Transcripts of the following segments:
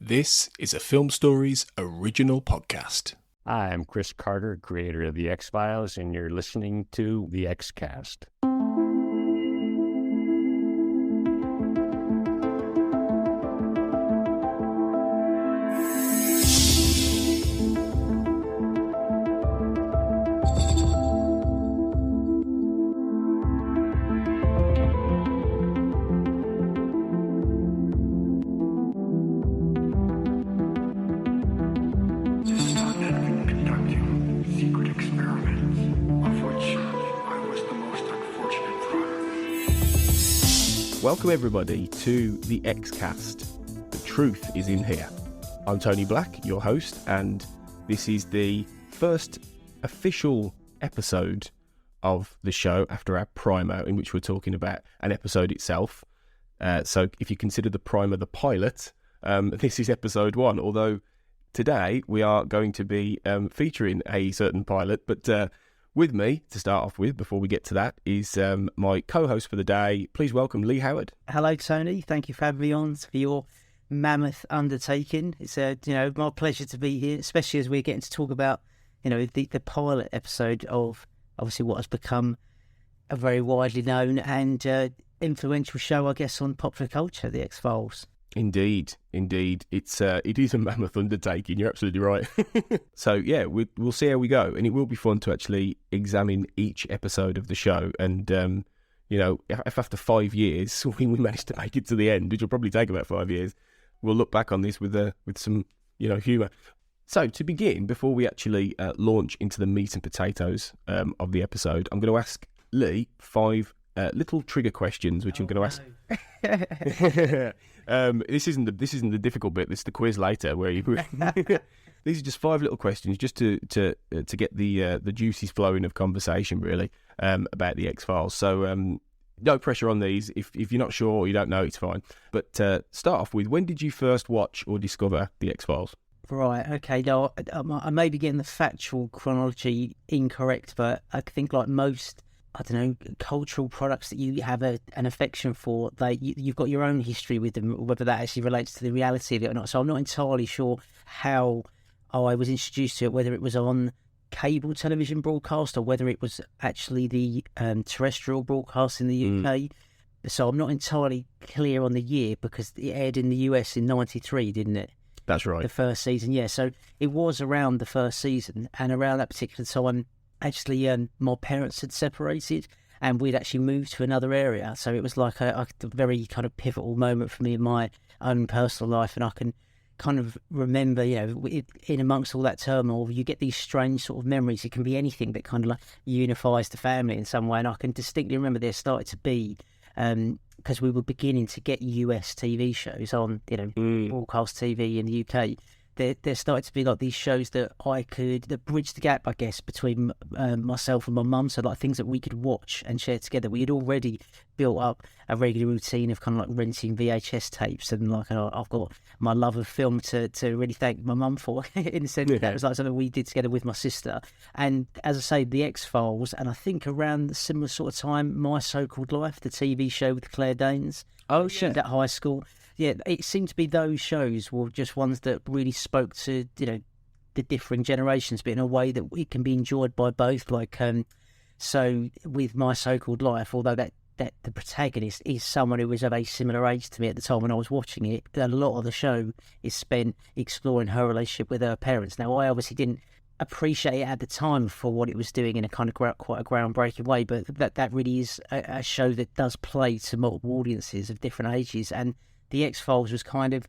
This is a Film Stories original podcast. Hi, I'm Chris Carter, creator of The X-Files, and you're listening to The X-Cast. Welcome everybody to the X-Cast. The truth is in here. I'm Tony Black, your host, and this is the first official episode of the show after our primer, in which we're talking about an episode itself. So if you consider the primer the pilot, this is episode 1, although today we are going to be featuring a certain pilot, but with me, to start off with, before we get to that, is my co-host for the day. Please welcome Lee Howard. Hello, Tony. Thank you for having me on for your mammoth undertaking. It's my pleasure to be here, especially as we're getting to talk about, the pilot episode of obviously what has become a very widely known and influential show, I guess, on popular culture, The X-Files. Indeed. It is a mammoth undertaking. You're absolutely right. So yeah, we'll see how we go, and it will be fun to actually examine each episode of the show. And if after 5 years we managed to make it to the end, which will probably take about 5 years, we'll look back on this with some humour. So to begin, before we actually launch into the meat and potatoes of the episode, I'm going to ask Lee 5 little trigger questions, which I'm going to ask. This isn't the difficult bit. This is the quiz later, where you. These are just 5 little questions, just to get the juices flowing of conversation, really, about the X-Files. So no pressure on these. If you're not sure or you don't know, it's fine. But start off with, when did you first watch or discover the X-Files? Right. Okay. Now I may be getting the factual chronology incorrect, but I think like most, cultural products that you have an affection for, you've got your own history with them, whether that actually relates to the reality of it or not. So I'm not entirely sure how I was introduced to it, whether it was on cable television broadcast or whether it was actually the terrestrial broadcast in the UK. So I'm not entirely clear on the year, because it aired in the US in 93, didn't it? That's right. The first season, yeah. So it was around the first season, and around that particular time, actually, my parents had separated and we'd actually moved to another area. So it was like a very kind of pivotal moment for me in my own personal life. And I can kind of remember, in amongst all that turmoil, you get these strange sort of memories. It can be anything that kind of like unifies the family in some way. And I can distinctly remember there started to be, because we were beginning to get US TV shows on, broadcast TV in the UK. There started to be like these shows that bridge the gap, I guess, between myself and my mum. So like things that we could watch and share together. We had already built up a regular routine of kind of like renting VHS tapes, and like I've got my love of film to really thank my mum for. In the sense that it was like something we did together with my sister. And as I say, the X-Files, and I think around the similar sort of time, My So-Called Life, the TV show with Claire Danes. Oh shit! At high school. Yeah, it seemed to be those shows were just ones that really spoke to, the differing generations, but in a way that it can be enjoyed by both. Like, so with My So-Called Life, although that the protagonist is someone who was of a similar age to me at the time when I was watching it, a lot of the show is spent exploring her relationship with her parents. Now, I obviously didn't appreciate it at the time for what it was doing in a kind of quite a groundbreaking way, but that really is a show that does play to multiple audiences of different ages. And The X-Files was kind of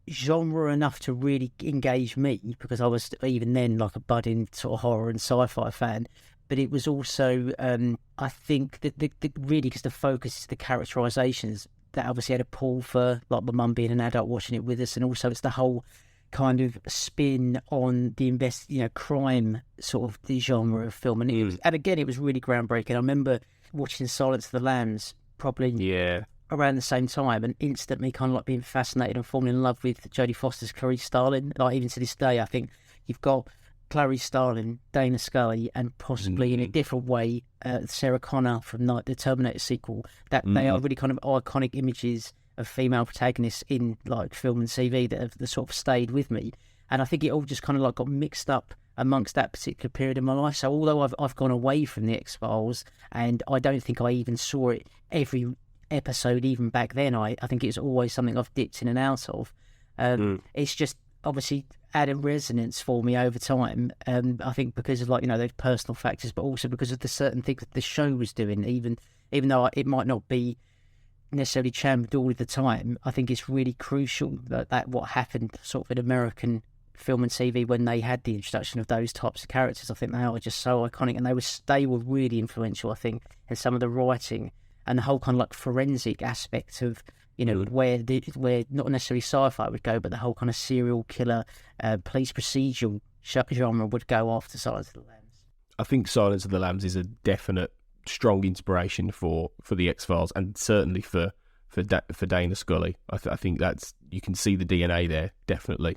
genre enough to really engage me, because I was even then like a budding sort of horror and sci-fi fan. But it was also, I think, that really, because the focus is the characterizations, that obviously had a pull for like my mum being an adult watching it with us, and also it's the whole kind of spin on the crime sort of the genre of film. And again, it was really groundbreaking. I remember watching Silence of the Lambs probably around the same time, and instantly kind of like being fascinated and falling in love with Jodie Foster's Clarice Starling. Like even to this day, I think you've got Clarice Starling, Dana Scully, and possibly in a different way, Sarah Connor from the Terminator sequel. That they are really kind of iconic images female protagonists in like film and TV that have sort of stayed with me. And I think it all just kind of like got mixed up amongst that particular period in my life. So although I've gone away from the X-Files, and I don't think I even saw it every episode even back then, I think it's always something I've dipped in and out of. It's just obviously added resonance for me over time. I think because of like, you know, those personal factors, but also because of the certain things that the show was doing, even though it might not be necessarily championed all of the time. I think it's really crucial that what happened sort of in American film and TV when they had the introduction of those types of characters. I think they are just so iconic, and they were really influential, I think, in some of the writing and the whole kind of like forensic aspect of, you know, where not necessarily sci-fi would go, but the whole kind of serial killer, police procedural genre would go after Silence of the Lambs. I think Silence of the Lambs is a definite strong inspiration for the X-Files, and certainly for Dana Scully. I think that's, you can see the DNA there, definitely.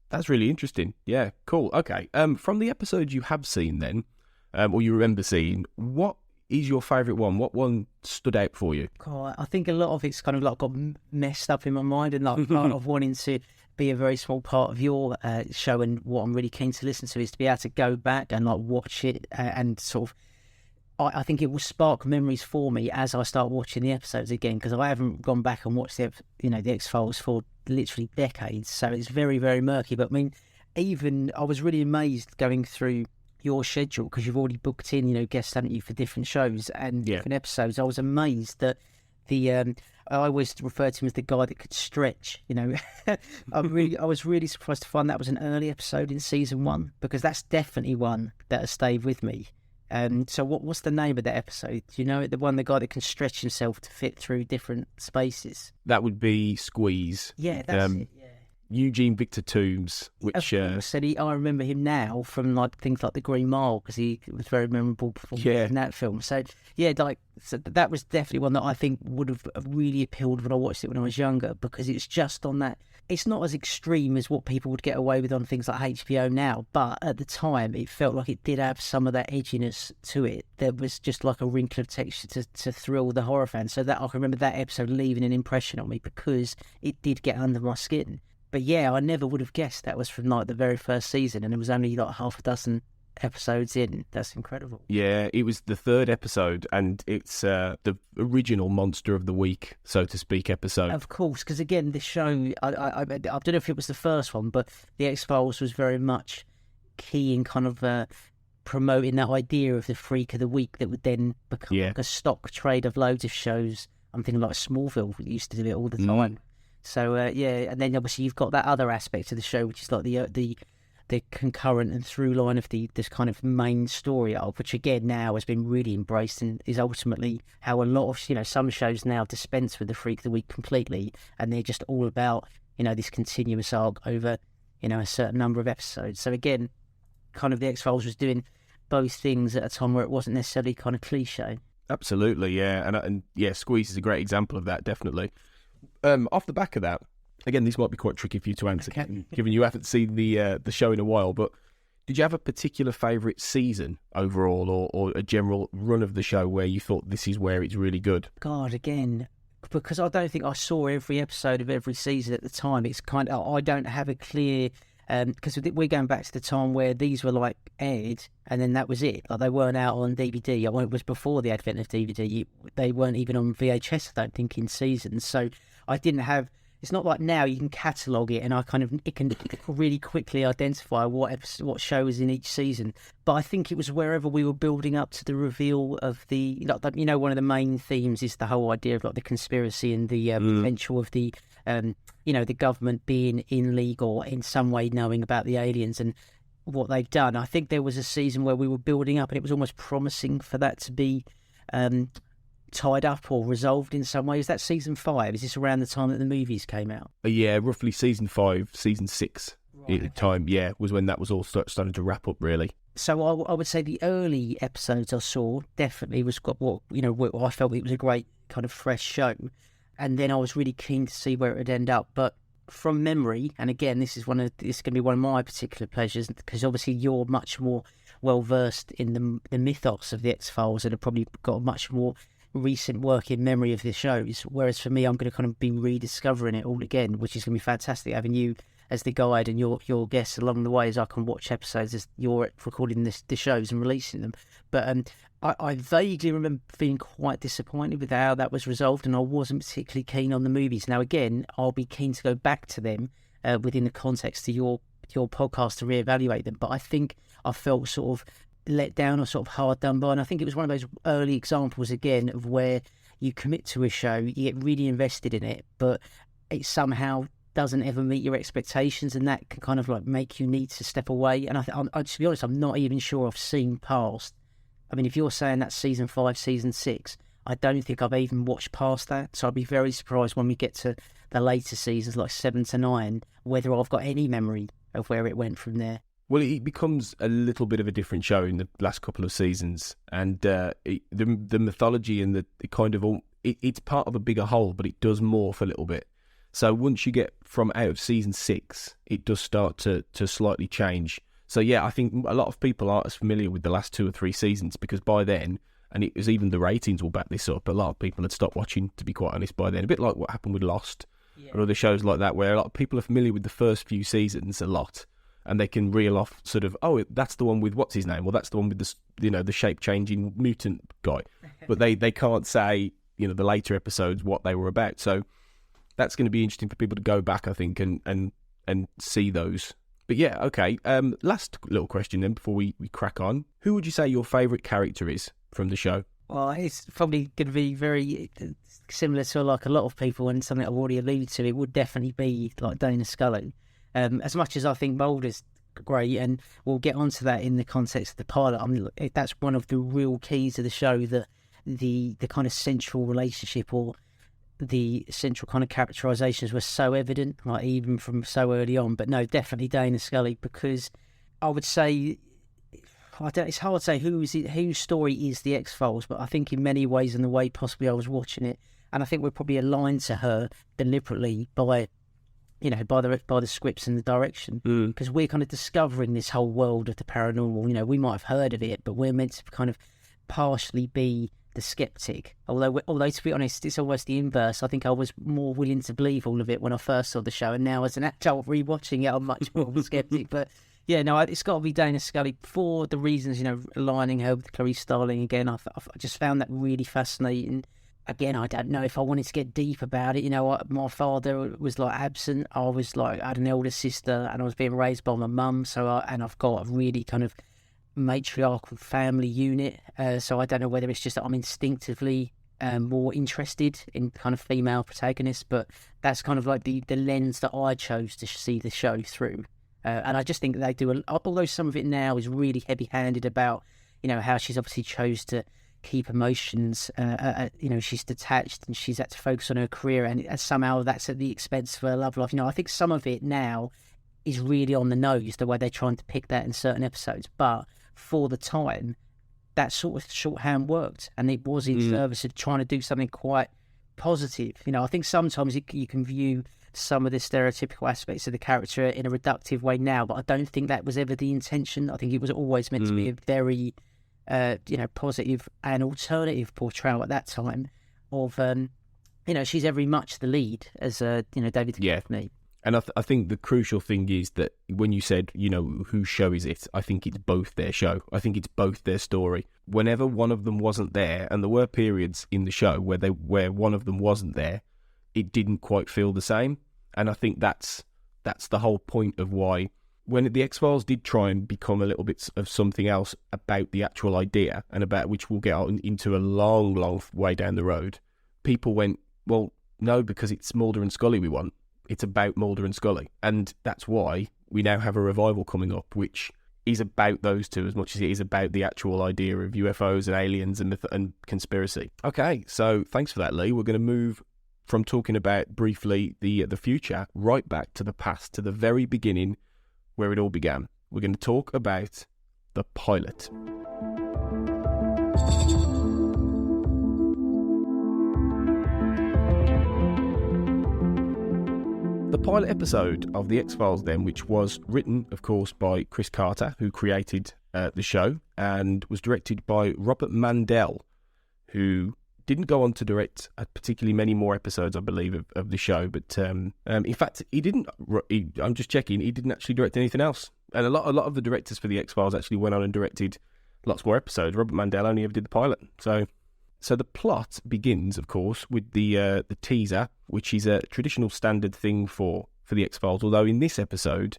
That's really interesting. Yeah, cool. Okay. From the episodes you have seen then, or you remember seeing, what is your favourite one? What one stood out for you? God, I think a lot of it's kind of like got messed up in my mind, and like part of wanting to be a very small part of your show, and what I'm really keen to listen to is to be able to go back and like watch it and sort of, I think it will spark memories for me as I start watching the episodes again, because I haven't gone back and watched the X-Files for literally decades, so it's very, very murky. But I mean, even I was really amazed going through your schedule, because you've already booked in, you know, guests, haven't you, for different shows and different episodes. I was amazed that I always referred to him as the guy that could stretch, you know. I was really surprised to find that was an early episode in season 1, because that's definitely one that has stayed with me. So what's the name of that episode? Do you know it? The guy that can stretch himself to fit through different spaces. That would be Squeeze. Yeah, that's it. Yeah. Eugene Victor Toombs, which I remember him now from like things like The Green Mile, because he was very memorable in that film. So yeah, that was definitely one that I think would have really appealed when I watched it when I was younger, because it's just on that. It's not as extreme as what people would get away with on things like HBO now, but at the time it felt like it did have some of that edginess to it. There was just like a wrinkle of texture to thrill the horror fans. So that I can remember that episode leaving an impression on me, because it did get under my skin. But yeah, I never would have guessed that was from like the very first season, and it was only like half a dozen episodes in. That's incredible. Yeah, it was the 3rd episode, and it's the original Monster of the Week, so to speak, episode. Of course, because again, the show, I don't know if it was the first one, but the X-Files was very much key in kind of promoting that idea of the Freak of the Week that would then become like a stock trade of loads of shows. I'm thinking like Smallville used to do it all the time. So and then obviously you've got that other aspect of the show, which is like the concurrent and through line of this kind of main story arc, which again now has been really embraced, and is ultimately how a lot of, you know, some shows now dispense with the Freak of the Week completely, and they're just all about, you know, this continuous arc over, you know, a certain number of episodes. So again, kind of the X-Files was doing both things at a time where it wasn't necessarily kind of cliche. Absolutely, yeah, and yeah, Squeeze is a great example of that, definitely. Off the back of that, again, this might be quite tricky for you to answer, given you haven't seen the show in a while, but did you have a particular favourite season overall, or a general run of the show where you thought this is where it's really good? God, again, because I don't think I saw every episode of every season at the time, it's kind of, I don't have a clear, because we're going back to the time where these were like aired, and then that was it. Like they weren't out on DVD. It was before the advent of DVD. They weren't even on VHS, I don't think, in seasons. So I didn't have. It's not like now you can catalogue it, and it can really quickly identify what show is in each season. But I think it was wherever we were building up to the reveal of the, like, you know, one of the main themes is the whole idea of like the conspiracy and the potential of the, you know, the government being in league or in some way knowing about the aliens and what they've done. I think there was a season where we were building up, and it was almost promising for that to be tied up or resolved in some way. Is that season 5? Is this around the time that the movies came out? Yeah, roughly season 5, season 6 at the time. Yeah, was when that was all starting to wrap up, really. So I would say the early episodes I saw definitely was got what I felt it was a great kind of fresh show, and then I was really keen to see where it would end up. But from memory, and again, this is going to be one of my particular pleasures, because obviously you're much more well versed in the mythos of the X-Files and have probably got a much more recent working memory of the shows. Whereas for me, I'm going to kind of be rediscovering it all again, which is going to be fantastic, having you as the guide and your guests along the way as I can watch episodes as you're recording the shows and releasing them. But I vaguely remember feeling quite disappointed with how that was resolved, and I wasn't particularly keen on the movies. Now, again, I'll be keen to go back to them within the context of your podcast to reevaluate them. But I think I felt sort of let down or sort of hard done by, and I think it was one of those early examples again of where you commit to a show, you get really invested in it, but it somehow doesn't ever meet your expectations, and that can kind of like make you need to step away. And to be honest, I'm not even sure I've seen past. I mean, if you're saying that's season 5, season 6, I don't think I've even watched past that. So I'd be very surprised when we get to the later seasons, like 7 to 9, whether I've got any memory of where it went from there. Well, it becomes a little bit of a different show in the last couple of seasons, and the mythology and the kind of it's part of a bigger whole, but it does morph a little bit. So once you get from out of season 6, it does start to slightly change. So yeah, I think a lot of people aren't as familiar with the last 2 or 3 seasons, because by then, and it was even the ratings will back this up, a lot of people had stopped watching, to be quite honest, by then. A bit like what happened with Lost or other shows like that, where a lot of people are familiar with the first few seasons a lot, and they can reel off sort of, oh, that's the one with what's his name, or that's the one with the shape-changing mutant guy. But they can't say, the later episodes what they were about. So that's going to be interesting for people to go back, I think, and see those. But yeah, okay. Last little question then before we crack on. Who would you say your favourite character is from the show? Well, it's probably going to be very similar to like a lot of people, and something I've already alluded to. It would definitely be like Dana Scully. As much as I think Mulder's great, and we'll get onto that in the context of the pilot. I mean, that's one of the real keys of the show, that the kind of central relationship or the central kind of characterizations were so evident, like even from so early on. But no, definitely Dana Scully, because I would say, it's hard to say whose story is the X-Files, but I think in many ways, in the way possibly I was watching it, and I think we're probably aligned to her deliberately by the scripts and the direction, because we're kind of discovering this whole world of the paranormal. We might have heard of it, but we're meant to kind of partially be the skeptic. Although to be honest, it's almost the inverse. I think I was more willing to believe all of it when I first saw the show, and now as an adult rewatching it, I'm much more of a skeptic. But yeah, no, it's got to be Dana Scully for the reasons, aligning her with Clarice Starling again. I just found that really fascinating. Again, I don't know if I wanted to get deep about it. My father was like absent. I had an elder sister, and I was being raised by my mum. And I've got a really kind of matriarchal family unit. So I don't know whether it's just that I'm instinctively more interested in kind of female protagonists, but that's kind of like the lens that I chose to see the show through. And I just think they do, although some of it now is really heavy-handed about, how she's obviously chose to keep emotions, she's detached and she's had to focus on her career, and somehow that's at the expense of her love life. I think some of it now is really on the nose, the way they're trying to pick that in certain episodes, but for the time, that sort of shorthand worked, and it was in service of trying to do something quite positive. I think sometimes you can view some of the stereotypical aspects of the character in a reductive way now, but I don't think that was ever the intention. I think it was always meant to be a very positive and alternative portrayal at that time of, she's very much the lead as, David Duchovny. And I think the crucial thing is that when you said, whose show is it? I think it's both their show. I think it's both their story. Whenever one of them wasn't there, and there were periods in the show where one of them wasn't there, it didn't quite feel the same. And I think that's the whole point of why, when the X-Files did try and become a little bit of something else about the actual idea, and about which we'll get into a long, long way down the road, people went, well, no, because it's Mulder and Scully we want. It's about Mulder and Scully. And that's why we now have a revival coming up, which is about those two as much as it is about the actual idea of UFOs and aliens and conspiracy. Okay, so thanks for that, Lee. We're going to move from talking about briefly the future right back to the past, to the very beginning where it all began. We're going to talk about the pilot. The pilot episode of The X-Files then, which was written, of course, by Chris Carter, who created the show, and was directed by Robert Mandel, who didn't go on to direct particularly many more episodes, I believe, of the show. But in fact, he didn't. I'm just checking. He didn't actually direct anything else. And a lot of the directors for the X-Files actually went on and directed lots more episodes. Robert Mandel only ever did the pilot. So the plot begins, of course, with the teaser, which is a traditional standard thing for the X-Files. Although in this episode,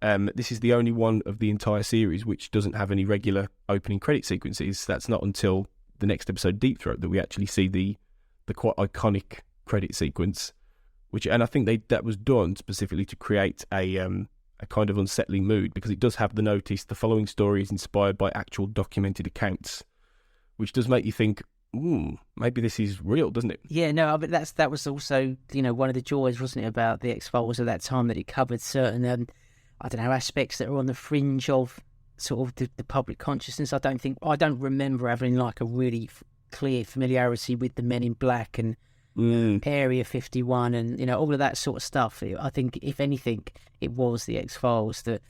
this is the only one of the entire series which doesn't have any regular opening credit sequences. That's not until the next episode, Deep Throat, that we actually see the quite iconic credit sequence, and I think that was done specifically to create a kind of unsettling mood, because it does have the notice: the following story is inspired by actual documented accounts, which does make you think, maybe this is real, doesn't it? Yeah, no, but that was also, one of the joys, wasn't it, about the X-Files at that time, that it covered certain, I don't know, aspects that are on the fringe of sort of the public consciousness. I don't remember having like a really clear familiarity with the Men in Black and Area 51 and all of that sort of stuff. I think if anything, it was the X-Files that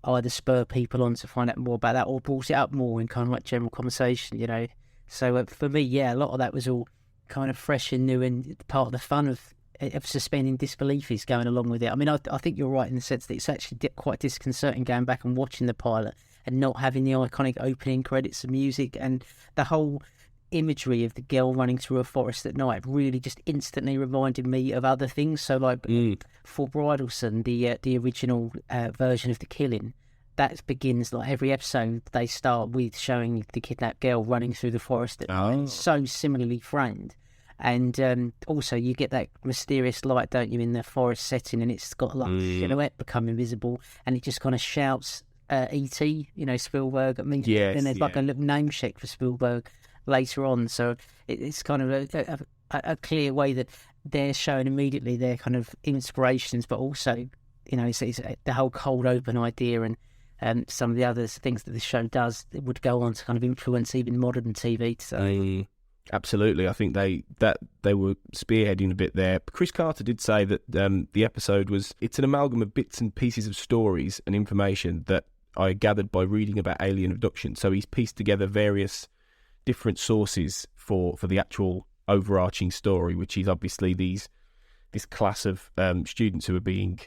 either spur people on to find out more about that, or brought it up more in kind of like general conversation. So for me, yeah, a lot of that was all kind of fresh and new, and part of the fun of suspending disbelief is going along with it. I mean, I think you're right in the sense that it's actually quite disconcerting going back and watching the pilot and not having the iconic opening credits of music, and the whole imagery of the girl running through a forest at night really just instantly reminded me of other things. So like for Bridalson, the original version of The Killing, that begins like every episode, they start with showing the kidnapped girl running through the forest at night, so similarly framed. And also you get that mysterious light, don't you, in the forest setting, and it's got like a silhouette become invisible, and it just kind of shouts E.T., Spielberg at me. Yes, then there's like a little name check for Spielberg later on. So it's kind of a clear way that they're showing immediately their kind of inspirations, but also, it's the whole cold open idea and some of the other things that the show does, it would go on to kind of influence even modern TV. So. Absolutely, I think they were spearheading a bit there. Chris Carter did say that the episode it's an amalgam of bits and pieces of stories and information that I gathered by reading about alien abduction. So he's pieced together various different sources for the actual overarching story, which is obviously this class of students who are being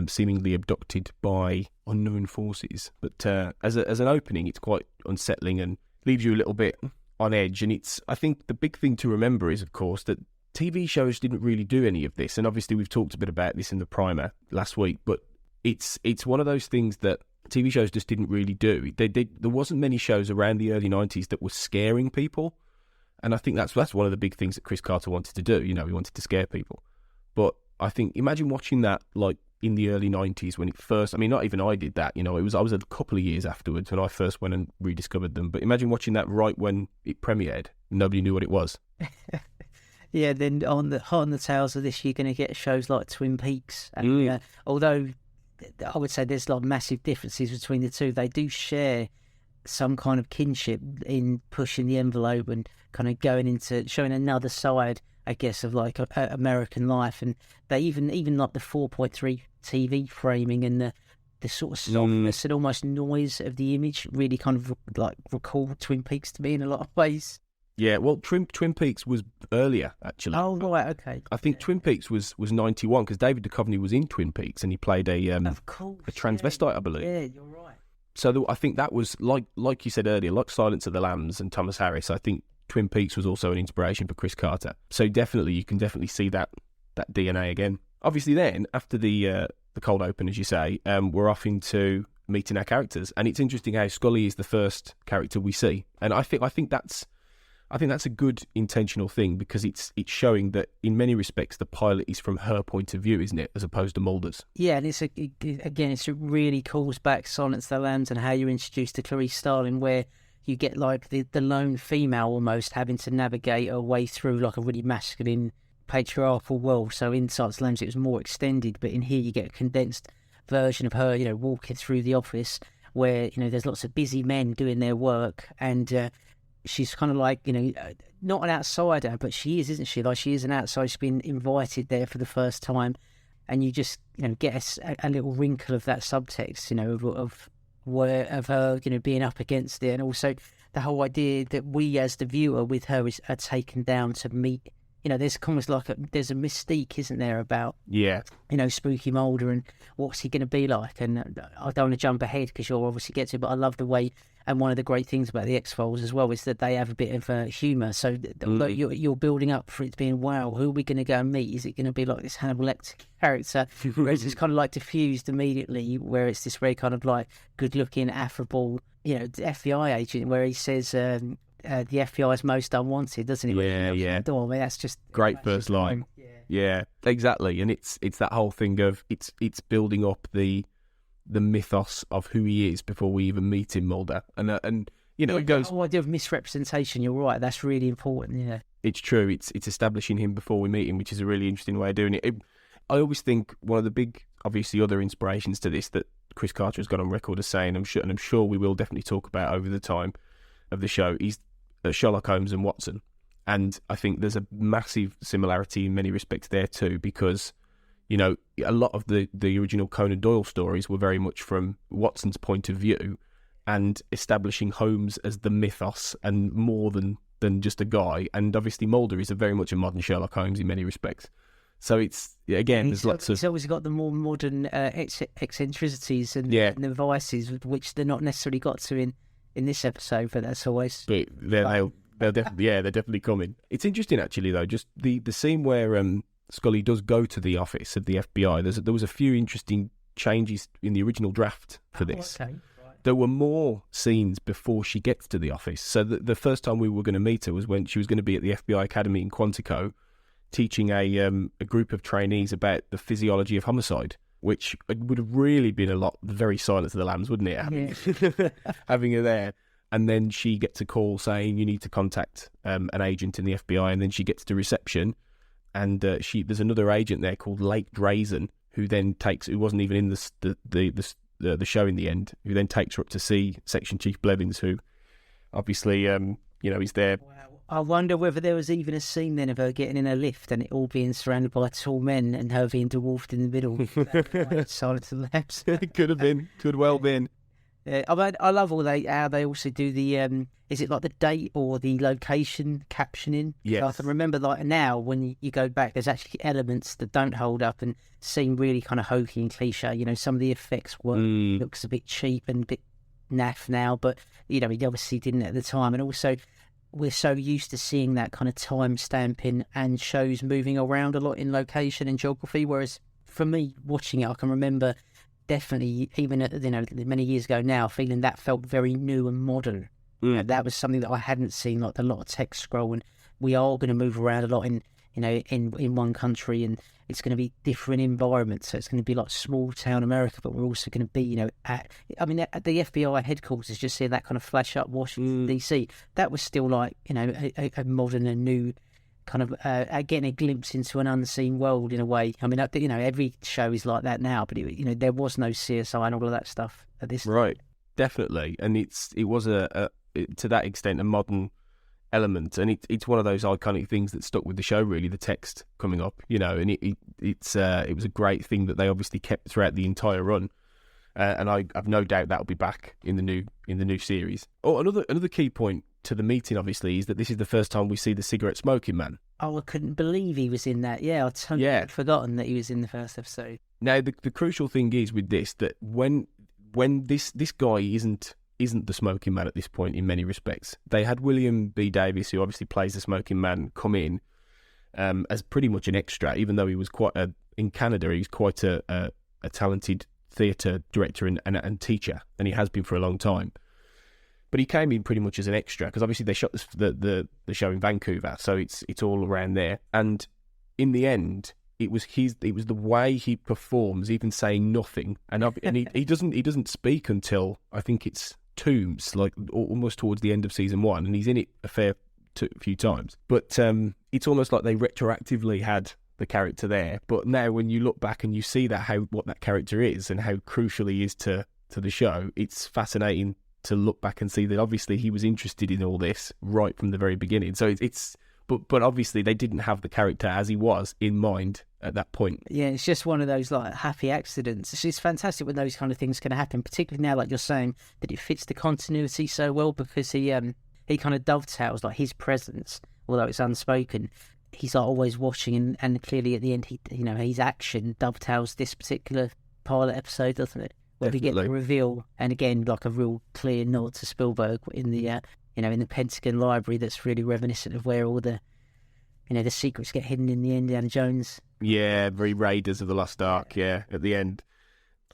seemingly abducted by unknown forces. But as an opening, it's quite unsettling and leaves you a little bit on edge. And I think the big thing to remember is, of course, that TV shows didn't really do any of this. And obviously we've talked a bit about this in the primer last week, but it's one of those things that TV shows just didn't really do. There wasn't many shows around the early 90s that were scaring people. And I think that's one of the big things that Chris Carter wanted to do. He wanted to scare people. But I think, imagine watching that like in the early 90s when it first, I mean, not even I did that, I was a couple of years afterwards when I first went and rediscovered them. But imagine watching that right when it premiered. Nobody knew what it was. Yeah, then on the tails of this, you're going to get shows like Twin Peaks. And although I would say there's like massive differences between the two, they do share some kind of kinship in pushing the envelope and kind of going into showing another side, I guess, of like American life. And they even like the 4.3 TV framing and the sort of softness and almost noise of the image really kind of like recall Twin Peaks to me in a lot of ways. Yeah, well, Twin Peaks was earlier, actually. Oh, right, okay. I think Twin Peaks was 91, because David Duchovny was in Twin Peaks and he played a transvestite, I believe. Yeah, you're right. So I think that was, like you said earlier, like Silence of the Lambs and Thomas Harris, I think Twin Peaks was also an inspiration for Chris Carter. So you can definitely see that DNA again. Obviously then, after the cold open, as you say, we're off into meeting our characters. And it's interesting how Scully is the first character we see. And I think that's a good intentional thing, because it's showing that in many respects the pilot is from her point of view, isn't it, as opposed to Mulder's. Yeah, and it really calls back Silence of the Lambs and how you're introduced to Clarice Starling, where you get like the lone female almost having to navigate her way through like a really masculine patriarchal world. So in Silence of the Lambs it was more extended, but in here you get a condensed version of her, walking through the office where, there's lots of busy men doing their work, and she's kind of like, not an outsider, but she is, isn't she? Like, she is an outsider. She's been invited there for the first time, and you just, get a little wrinkle of that subtext, of her, being up against it, and also the whole idea that we as the viewer with her are taken down to meet. There's almost like there's a mystique, isn't there, about Spooky Mulder and what's he going to be like. And I don't want to jump ahead because you'll obviously get to it, but I love the way, and one of the great things about the X-Files as well is that they have a bit of humour. So you're building up for it being, wow, who are we going to go and meet? Is it going to be like this Hannibal Lecter character? Whereas it's kind of like diffused immediately, where it's this very kind of like good-looking, affable, FBI agent, where he says... the FBI's most unwanted, doesn't it? Yeah. I mean, that's just great first line. Yeah, exactly. And it's that whole thing of it's building up the mythos of who he is before we even meet him, Mulder. And it goes. The whole idea of misrepresentation. You're right. That's really important. Yeah, it's true. It's establishing him before we meet him, which is a really interesting way of doing it. I always think one of the big, obviously, other inspirations to this that Chris Carter has got on record as saying, I'm sure we will definitely talk about over the time of the show, is Sherlock Holmes and Watson. And I think there's a massive similarity in many respects there too, because a lot of the original Conan Doyle stories were very much from Watson's point of view, and establishing Holmes as the mythos and more than just a guy. And obviously Mulder is very much a modern Sherlock Holmes in many respects. So it's, again, there's lots of... He's always got the more modern eccentricities and the vices, which they're not necessarily got to in this episode, but that's always... But they're definitely coming. It's interesting, actually, though, just the scene where Scully does go to the office of the FBI. There was a few interesting changes in the original draft for this. Okay. There were more scenes before she gets to the office. So the first time we were going to meet her was when she was going to be at the FBI Academy in Quantico, teaching a group of trainees about the physiology of homicide, which would have really been very Silence of the Lambs, wouldn't it? Having her there. And then she gets a call saying you need to contact an agent in the FBI, and then she gets to reception, and there's another agent there called Lake Drazen, who wasn't even in the show in the end, who then takes her up to see Section Chief Blevins, who obviously is there. Wow. I wonder whether there was even a scene then of her getting in a lift and it all being surrounded by tall men and her being dwarfed in the middle. Silence of the Lambs. Could well been. I love how they also do the is it like the date or the location captioning? Yes. I can remember like now when you go back, there's actually elements that don't hold up and seem really kind of hokey and cliche. Some of the effects work looks a bit cheap and a bit naff now, but he obviously didn't at the time. And also we're so used to seeing that kind of time stamping and shows moving around a lot in location and geography, whereas for me watching it, I can remember definitely even many years ago now feeling that felt very new and modern. That was something that I hadn't seen, like a lot of text scroll, and we are going to move around a lot in one country, and it's going to be different environments. So it's going to be like small town America, but we're also going to be at the FBI headquarters, just seeing that kind of flash up Washington DC. That was still like a modern and new kind of getting a glimpse into an unseen world in a way. I mean, every show is like that now, but there was no CSI and all of that stuff at this time. Right, definitely, and it was to that extent a modern element, and it's one of those iconic things that stuck with the show. Really, the text coming up, and it was a great thing that they obviously kept throughout the entire run, and I have no doubt that'll be back in the new series. Oh, another key point to the meeting, obviously, is that this is the first time we see the cigarette smoking man. Oh, I couldn't believe he was in that. Yeah, I'd totally forgotten that he was in the first episode. Now, the crucial thing is with this that when this guy isn't the smoking man at this point in many respects. They had William B. Davis, who obviously plays the smoking man, come in as pretty much an extra, even though he was in Canada, he was quite a talented theatre director and teacher, and he has been for a long time. But he came in pretty much as an extra because obviously they shot the show in Vancouver, so it's all around there. And in the end, it was the way he performs, even saying nothing, and he doesn't speak until I think it's Tombs, like almost towards the end of season 1, and he's in it a few times. But it's almost like they retroactively had the character there. But now when you look back and you see what that character is and how crucial he is to the show, it's fascinating to look back and see that obviously he was interested in all this right from the very beginning. So it's But obviously they didn't have the character as he was in mind at that point. Yeah, it's just one of those like happy accidents. It's fantastic when those kind of things can happen, particularly now, like you're saying, that it fits the continuity so well, because he kind of dovetails like his presence, although it's unspoken. He's like always watching, and clearly at the end, his action dovetails this particular pilot episode, doesn't it? Where we get the reveal, and again, like a real clear nod to Spielberg in the in the Pentagon Library. That's really reminiscent of where all the the secrets get hidden in the Indiana Jones. Yeah, very Raiders of the Lost Ark. Yeah, at the end.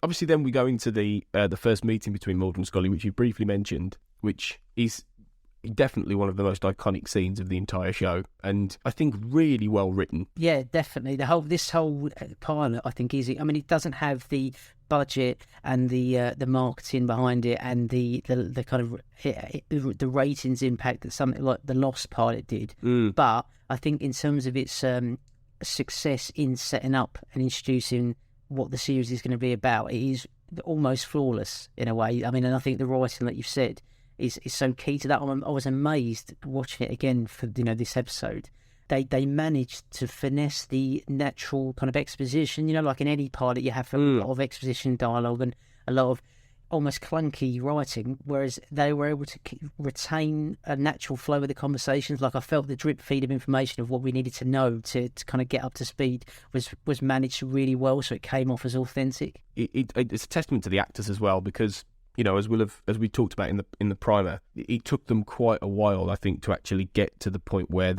Obviously, then we go into the first meeting between Mulder and Scully, which you briefly mentioned, which is definitely one of the most iconic scenes of the entire show, and I think really well written. Yeah, definitely. This whole pilot, I think, easy. I mean, it doesn't have the budget and the marketing behind it, and the kind of the ratings impact that something like the Lost pilot did. But I think in terms of its success in setting up and introducing what the series is going to be about, it is almost flawless in a way. I mean, and I think the writing that you've said is so key to that. I was amazed watching it again for this episode. They managed to finesse the natural kind of exposition. Like in any pilot, you have a lot of exposition dialogue and a lot of almost clunky writing, whereas they were able to retain a natural flow of the conversations. Like I felt the drip feed of information of what we needed to know to kind of get up to speed was managed really well, so it came off as authentic. It's a testament to the actors as well, because as we talked about in the primer, it took them quite a while, I think, to actually get to the point where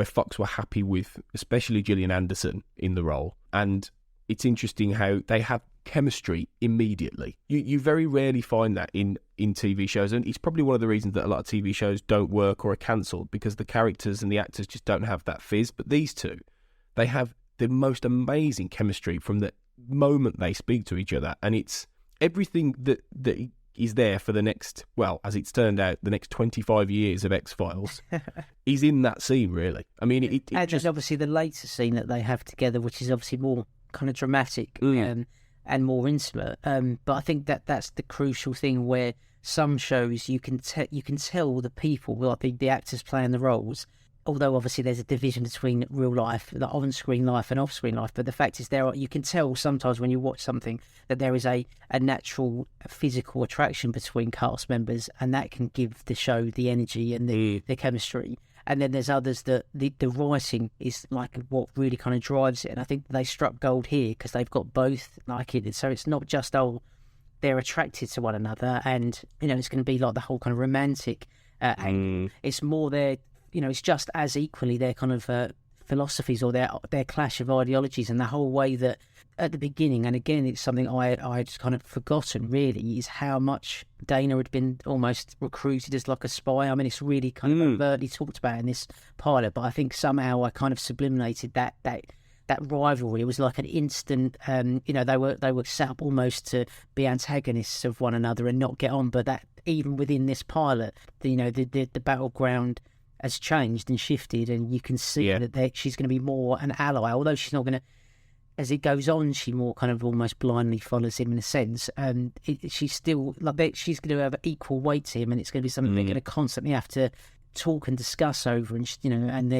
Fox were happy with, especially Gillian Anderson in the role. And it's interesting how they have chemistry immediately. You very rarely find that in TV shows, and it's probably one of the reasons that a lot of TV shows don't work or are cancelled, because the characters and the actors just don't have that fizz. But these two, they have the most amazing chemistry from the moment they speak to each other, and it's everything that is there for the next, well, as it's turned out, the next 25 years of X-Files is in that scene, really. I mean, it just... obviously the later scene that they have together, which is obviously more kind of dramatic and more intimate. But I think that's the crucial thing, where some shows you can tell the people, like the actors playing the roles, although obviously there's a division between real life, the on-screen life and off-screen life, but the fact is you can tell sometimes when you watch something that there is a natural physical attraction between cast members, and that can give the show the energy and the chemistry. And then there's others that the writing is like what really kind of drives it, and I think they struck gold here because they've got both like it. So it's not just they're attracted to one another, and it's going to be like the whole kind of romantic angle. It's more it's just as equally their kind of philosophies or their clash of ideologies, and the whole way that at the beginning, and again it's something I just kind of forgotten really, is how much Dana had been almost recruited as like a spy. I mean, it's really kind of overtly talked about in this pilot, but I think somehow I kind of subliminated that rivalry. It was like an instant, they were set up almost to be antagonists of one another and not get on, but that even within this pilot, the battleground has changed and shifted, and you can see that she's going to be more an ally, although she's not going to, as it goes on, she more kind of almost blindly follows him in a sense. She's still like she's going to have equal weight to him, and it's going to be something they're going to constantly have to talk and discuss over, and and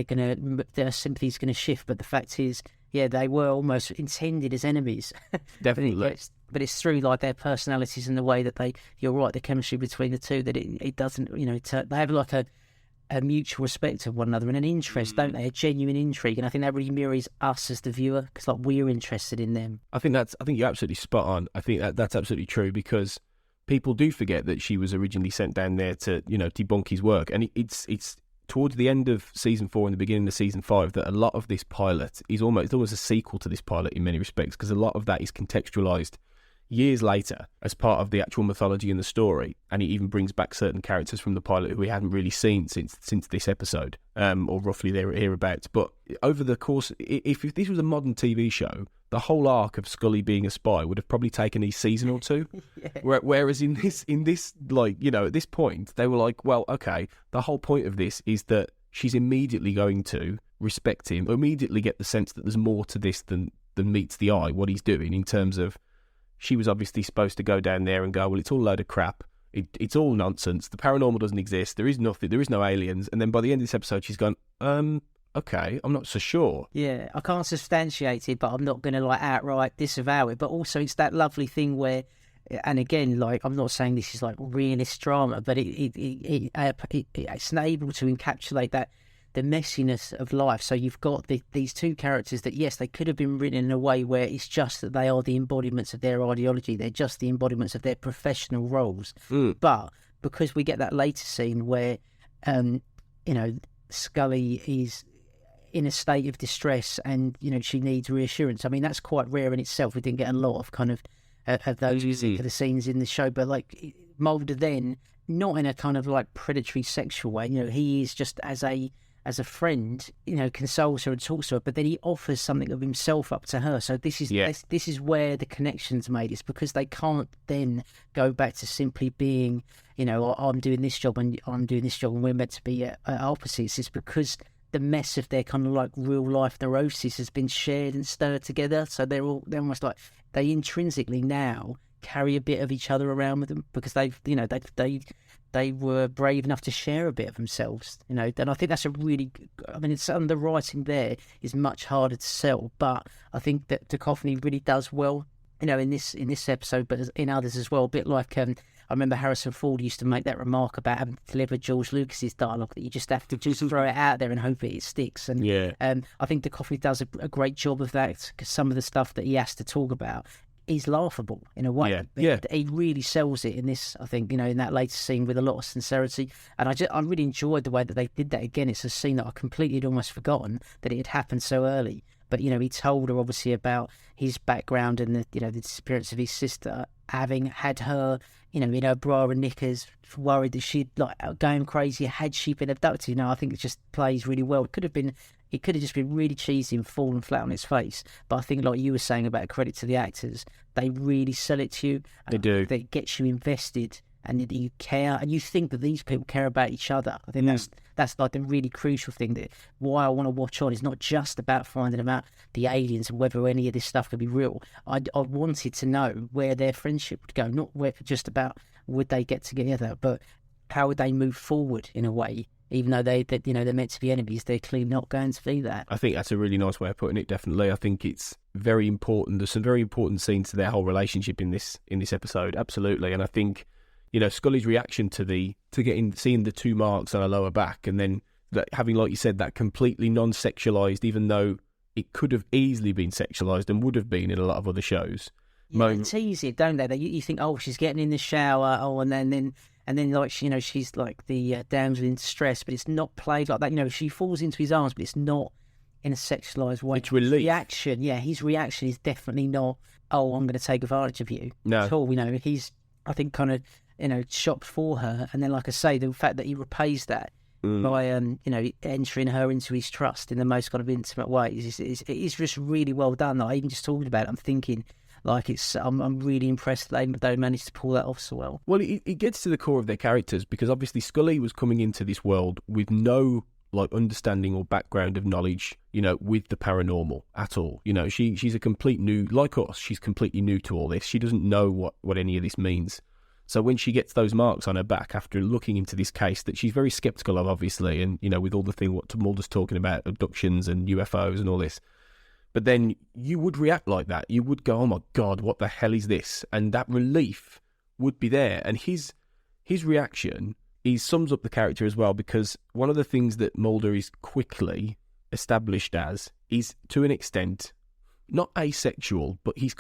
their sympathy's going to shift. But the fact is, they were almost intended as enemies. Definitely. But it's through like their personalities and the way that you're right, the chemistry between the two, that it doesn't, they have like a mutual respect of one another and an interest, don't they? A genuine intrigue, and I think that really mirrors us as the viewer, because like we're interested in them. I think you're absolutely spot on. I think that's absolutely true, because people do forget that she was originally sent down there to debunk his work, and it's towards the end of season 4 and the beginning of season 5 that a lot of this pilot is almost a sequel to this pilot in many respects, because a lot of that is contextualized years later as part of the actual mythology and the story, and it even brings back certain characters from the pilot who we hadn't really seen since this episode, or roughly hereabouts. But over the course, if this was a modern TV show, the whole arc of Scully being a spy would have probably taken a season or two. Whereas in this at this point, they were like, well, okay, the whole point of this is that she's immediately going to respect him, immediately get the sense that there's more to this than meets the eye, what he's doing, in terms of, she was obviously supposed to go down there and go, well, it's all a load of crap. It's all nonsense. The paranormal doesn't exist. There is nothing. There is no aliens. And then by the end of this episode, she's gone, okay, I'm not so sure. Yeah, I can't substantiate it, but I'm not going to like outright disavow it. But also, it's that lovely thing where, and again, like I'm not saying this is like realist drama, but it's able to encapsulate that the messiness of life. So you've got these two characters that, yes, they could have been written in a way where it's just that they are the embodiments of their ideology. They're just the embodiments of their professional roles. But because we get that later scene where, Scully is in a state of distress and, she needs reassurance. I mean, that's quite rare in itself. We didn't get a lot of kind of those particular scenes in the show, but like Mulder then, not in a kind of like predatory sexual way, he is just as a friend, consoles her and talks to her, but then he offers something of himself up to her. So this is where the connection's made. It's because they can't then go back to simply being, I'm doing this job and I'm doing this job and we're meant to be at opposites. It's because the mess of their kind of like real life neurosis has been shared and stirred together. So they're almost like, they intrinsically now carry a bit of each other around with them because they were brave enough to share a bit of themselves, and I think that's it's the writing there is much harder to sell, but I think that Duchovny really does well, in this episode, but in others as well, a bit like, I remember Harrison Ford used to make that remark about having to deliver George Lucas's dialogue, that you just have to just throw it out there and hope it sticks, and I think Duchovny does a great job of that, because some of the stuff that he has to talk about is laughable in a way. He really sells it in this, I think, in that later scene with a lot of sincerity. And I really enjoyed the way that they did that. Again, it's a scene that I completely had almost forgotten that it had happened so early. But, he told her obviously about his background and the disappearance of his sister, having had her, in her bra and knickers, worried that she'd like going crazy had she been abducted. I think it just plays really well. It could have just been really cheesy and fallen flat on its face. But I think, like you were saying about credit to the actors, they really sell it to you. They do. It gets you invested and that you care, and you think that these people care about each other. I think that's like the really crucial thing, that why I want to watch on is not just about finding out the aliens and whether any of this stuff could be real. I wanted to know where their friendship would go, not just about would they get together, but how would they move forward in a way. Even though they're meant to be enemies, they're clearly not going to be that. I think that's a really nice way of putting it, definitely. I think it's very important. There's some very important scenes to their whole relationship in this episode, absolutely. And I think, Scully's reaction to seeing the 2 marks on her lower back, and then having, like you said, that completely non-sexualised, even though it could have easily been sexualised and would have been in a lot of other shows. They tease it, don't they? You think, oh, she's getting in the shower, and then like, she's like the damsel in distress, but it's not played like that. She falls into his arms, but it's not in a sexualised way. It's relief. His reaction is definitely not, oh, I'm going to take advantage of you. No. At all. He's, I think, kind of, shocked for her. And then, like I say, the fact that he repays that by, entering her into his trust in the most kind of intimate ways is just really well done. Like, even just talking about it, I'm thinking, like, I'm really impressed that they managed to pull that off so well. Well, it gets to the core of their characters, because obviously Scully was coming into this world with no understanding or background of knowledge, with the paranormal at all. She's a complete new, like us. She's completely new to all this. She doesn't know what any of this means. So when she gets those marks on her back after looking into this case that she's very sceptical of, obviously, and with all the thing what Mulder's talking about, abductions and UFOs and all this. But then you would react like that. You would go, oh my God, what the hell is this? And that relief would be there. And his reaction, he sums up the character as well, because one of the things that Mulder is quickly established as is, to an extent, not asexual, but his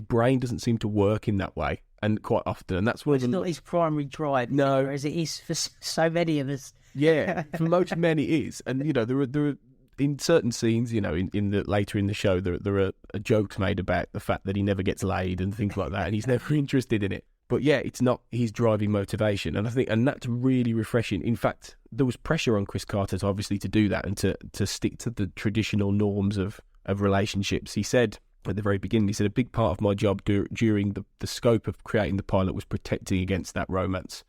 brain doesn't seem to work in that way, and quite often. And that's one of the... It's not his primary drive, no, whereas it is for so many of us. Yeah, for most men it is. And, there are in certain scenes, in the later in the show, there are jokes made about the fact that he never gets laid and things like that, and he's never interested in it. But yeah, it's not his driving motivation, and I think, and that's really refreshing. In fact, there was pressure on Chris Carter obviously to do that and to stick to the traditional norms of relationships. He said at the very beginning, a big part of my job during the scope of creating the pilot was protecting against that romance.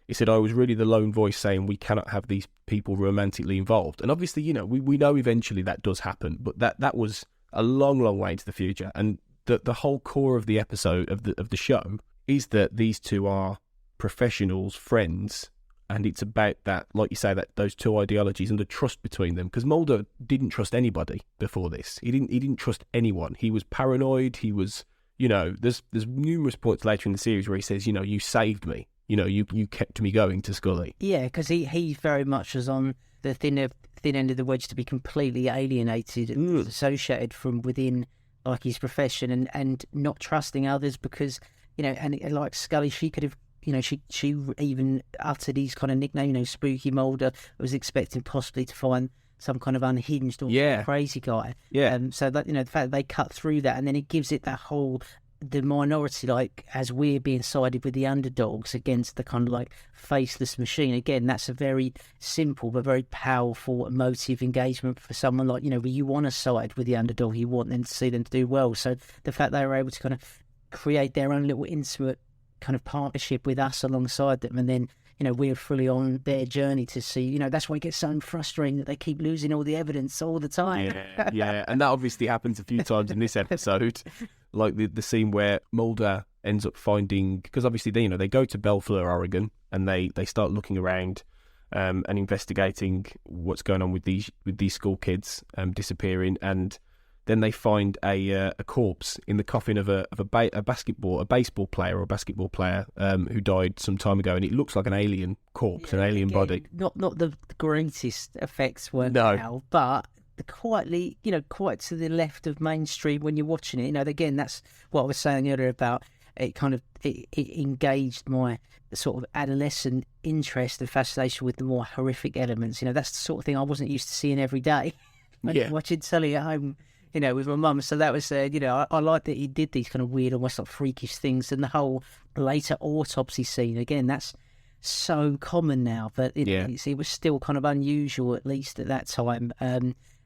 He said, I was really the lone voice saying we cannot have these people romantically involved. And obviously, we know eventually that does happen, but that was a long, long way into the future. And the whole core of the episode of the show is that these two are professionals, friends, and it's about that, like you say, that those two ideologies and the trust between them. Because Mulder didn't trust anybody before this. He didn't trust anyone. He was paranoid. He was, there's numerous points later in the series where he says, you saved me. You kept me going to Scully. Yeah, because he very much was on the thin end of the wedge to be completely alienated and dissociated from within, like, his profession and not trusting others because, and like Scully, she could have, she even uttered his kind of nickname, Spooky Mulder. I was expecting possibly to find some kind of unhinged or crazy guy. Yeah. So that, the fact that they cut through that, and then it gives it that whole, the minority, like, as we're being sided with the underdogs against the kind of like faceless machine. Again, that's a very simple but very powerful emotive engagement for someone like, where you want to side with the underdog, you want them to see them to do well. So the fact they were able to kind of create their own little intimate kind of partnership with us alongside them, and then we're fully on their journey to see, that's why it gets so frustrating that they keep losing all the evidence all the time. Yeah, and that obviously happens a few times in this episode, like the scene where Mulder ends up finding, because obviously they go to Belfleur, Oregon, and they start looking around and investigating what's going on with these school kids disappearing, and then they find a corpse in the coffin of a baseball player who died some time ago, and it looks like an alien corpse, an alien body. Not the greatest effects weren't out, but quite to the left of mainstream when you're watching it. Again, that's what I was saying earlier about it. It engaged my sort of adolescent interest and fascination with the more horrific elements. That's the sort of thing I wasn't used to seeing every day. Watching Sully at home, with my mum. So that was, I like that he did these kind of weird, almost like freakish things. And the whole later autopsy scene, again, that's so common now, but it was still kind of unusual, at least at that time.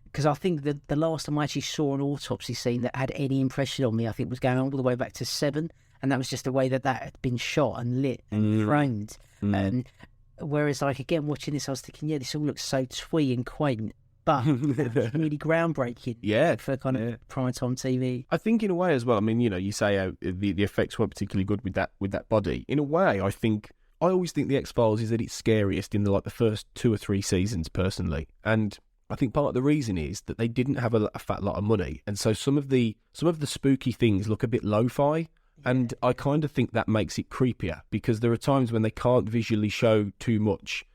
Because I think the last time I actually saw an autopsy scene that had any impression on me, I think was going all the way back to 7. And that was just the way that had been shot and lit and framed. Whereas, like, again, watching this, I was thinking, this all looks so twee and quaint. But really groundbreaking for kind of primetime TV. I think in a way as well, I mean, you say the effects weren't particularly good with that body. In a way, I always think the X-Files is at its scariest in the first 2 or 3 seasons, personally. And I think part of the reason is that they didn't have a fat lot of money, and so some of the spooky things look a bit lo-fi. And I kind of think that makes it creepier, because there are times when they can't visually show too much,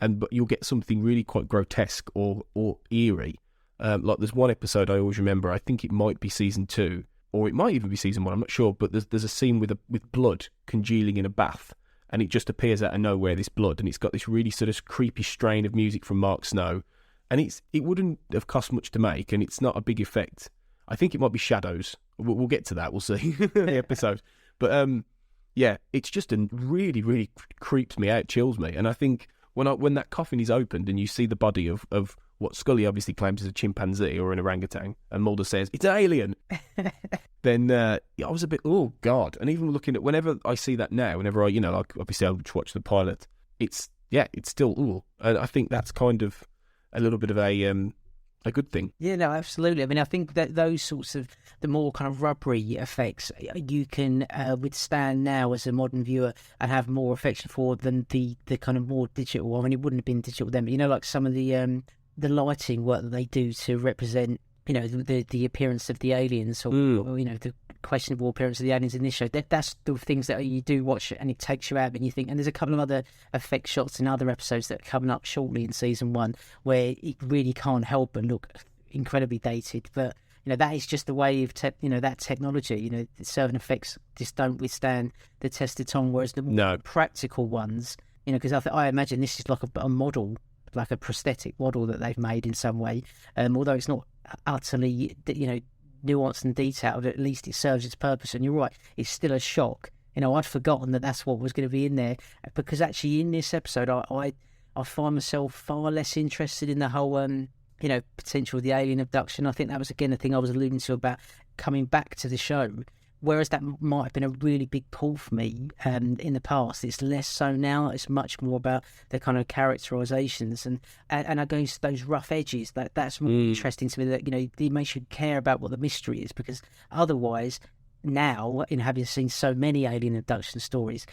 but you'll get something really quite grotesque or eerie. Like there's one episode I always remember, I think it might be season 2, or it might even be season 1, I'm not sure, but there's a scene with blood congealing in a bath, and it just appears out of nowhere, this blood, and it's got this really sort of creepy strain of music from Mark Snow, and it wouldn't have cost much to make, and it's not a big effect. I think it might be shadows. We'll get to that, we'll see the episode. But it's just really, really creeps me out, chills me, and I think when that coffin is opened and you see the body of what Scully obviously claims is a chimpanzee or an orangutan, and Mulder says, it's an alien, then I was a bit, oh, God. And even looking at, whenever I see that now, whenever I, obviously I'll watch the pilot, it's still, ooh. And I think that's kind of a little bit of a good thing. Yeah, no, absolutely. I mean, I think that those sorts of, the more kind of rubbery effects you can withstand now as a modern viewer and have more affection for than the kind of more digital. I mean, it wouldn't have been digital then, but like some of the lighting work that they do to represent, the appearance of the aliens or the questionable appearance of the aliens in this show. That's the things that you do watch and it takes you out, and you think, and there's a couple of other effect shots in other episodes that are coming up shortly in season 1 where it really can't help but look incredibly dated, but that is just the way of that technology. Certain effects just don't withstand the test of time, whereas the more practical ones, because I imagine this is like a model, like a prosthetic model that they've made in some way, although it's not utterly nuanced and detailed, at least it serves its purpose. And you're right, it's still a shock. I'd forgotten that that's what was going to be in there, because actually in this episode I find myself far less interested in the whole potential of the alien abduction. I think that was again the thing I was alluding to about coming back to the show, whereas that might have been a really big pull for me in the past. It's less so now. It's much more about the kind of characterizations and I go to those rough edges. That's more interesting to me, that it makes you care about what the mystery is, because otherwise now, having seen so many alien abduction stories,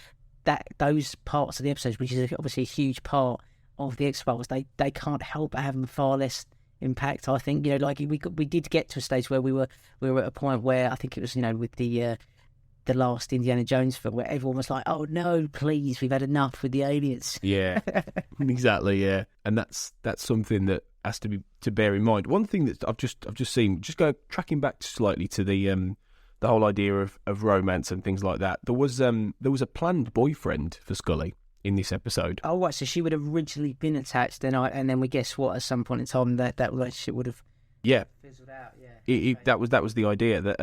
that those parts of the episodes, which is obviously a huge part of the X-Files, they can't help but having far less impact. I think, you know, like we did get to a stage where we were at a point where I think it was, you know, with the last Indiana Jones film, where everyone was like, "Oh no, please, we've had enough with the aliens." Yeah, exactly. Yeah, and that's something that has to bear in mind. One thing that I've just seen, just tracking back slightly to the whole idea of romance and things like that. There was a planned boyfriend for Scully in this episode. Oh, right. So she would have originally been attached, and then we guess what? At some point in time, that relationship would have fizzled out. Yeah, that was the idea that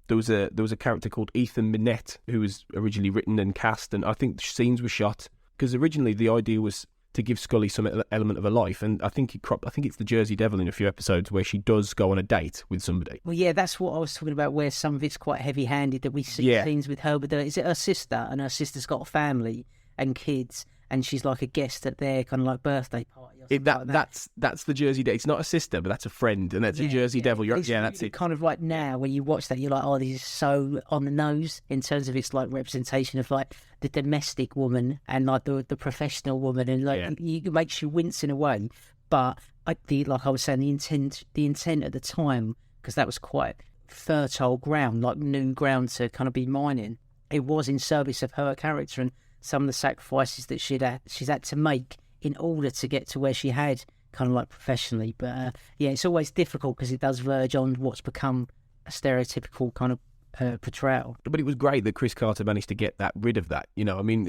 there was a character called Ethan Minette who was originally written and cast, and I think the scenes were shot because originally the idea was to give Scully some element of a life, and I think it's the Jersey Devil in a few episodes where she does go on a date with somebody. Well, yeah, that's what I was talking about, where some of it's quite heavy-handed, that we see scenes with her, but is it her sister, and her sister's got a family and kids, and she's like a guest at their kind of like birthday party or something like that. That's the Jersey Devil. It's not a sister, but that's a friend, and that's a Jersey Devil. That's it. Kind of like now, when you watch that, you're like, oh, this is so on the nose in terms of its like representation of like the domestic woman and like the professional woman, and like it makes you wince in a way. But like I was saying, the intent at the time, because that was quite fertile ground, like new ground to kind of be mining. It was in service of her character and some of the sacrifices that she's had to make in order to get to where she had, kind of like professionally. But it's always difficult because it does verge on what's become a stereotypical kind of portrayal. But it was great that Chris Carter managed to get rid of that. You know, I mean,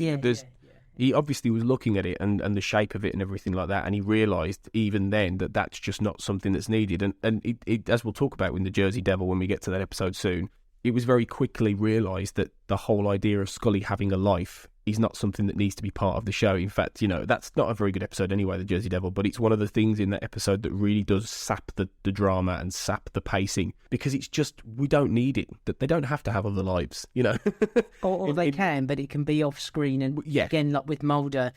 he obviously was looking at it and the shape of it and everything like that, and he realised even then that that's just not something that's needed. And it, as we'll talk about in the Jersey Devil when we get to that episode soon, it was very quickly realised that the whole idea of Scully having a life is not something that needs to be part of the show. In fact, you know, that's not a very good episode anyway, the Jersey Devil, but it's one of the things in that episode that really does sap the drama and sap the pacing, because it's just, we don't need it. That they don't have to have other lives, you know. or they can, but it can be off screen. And again, like with Mulder,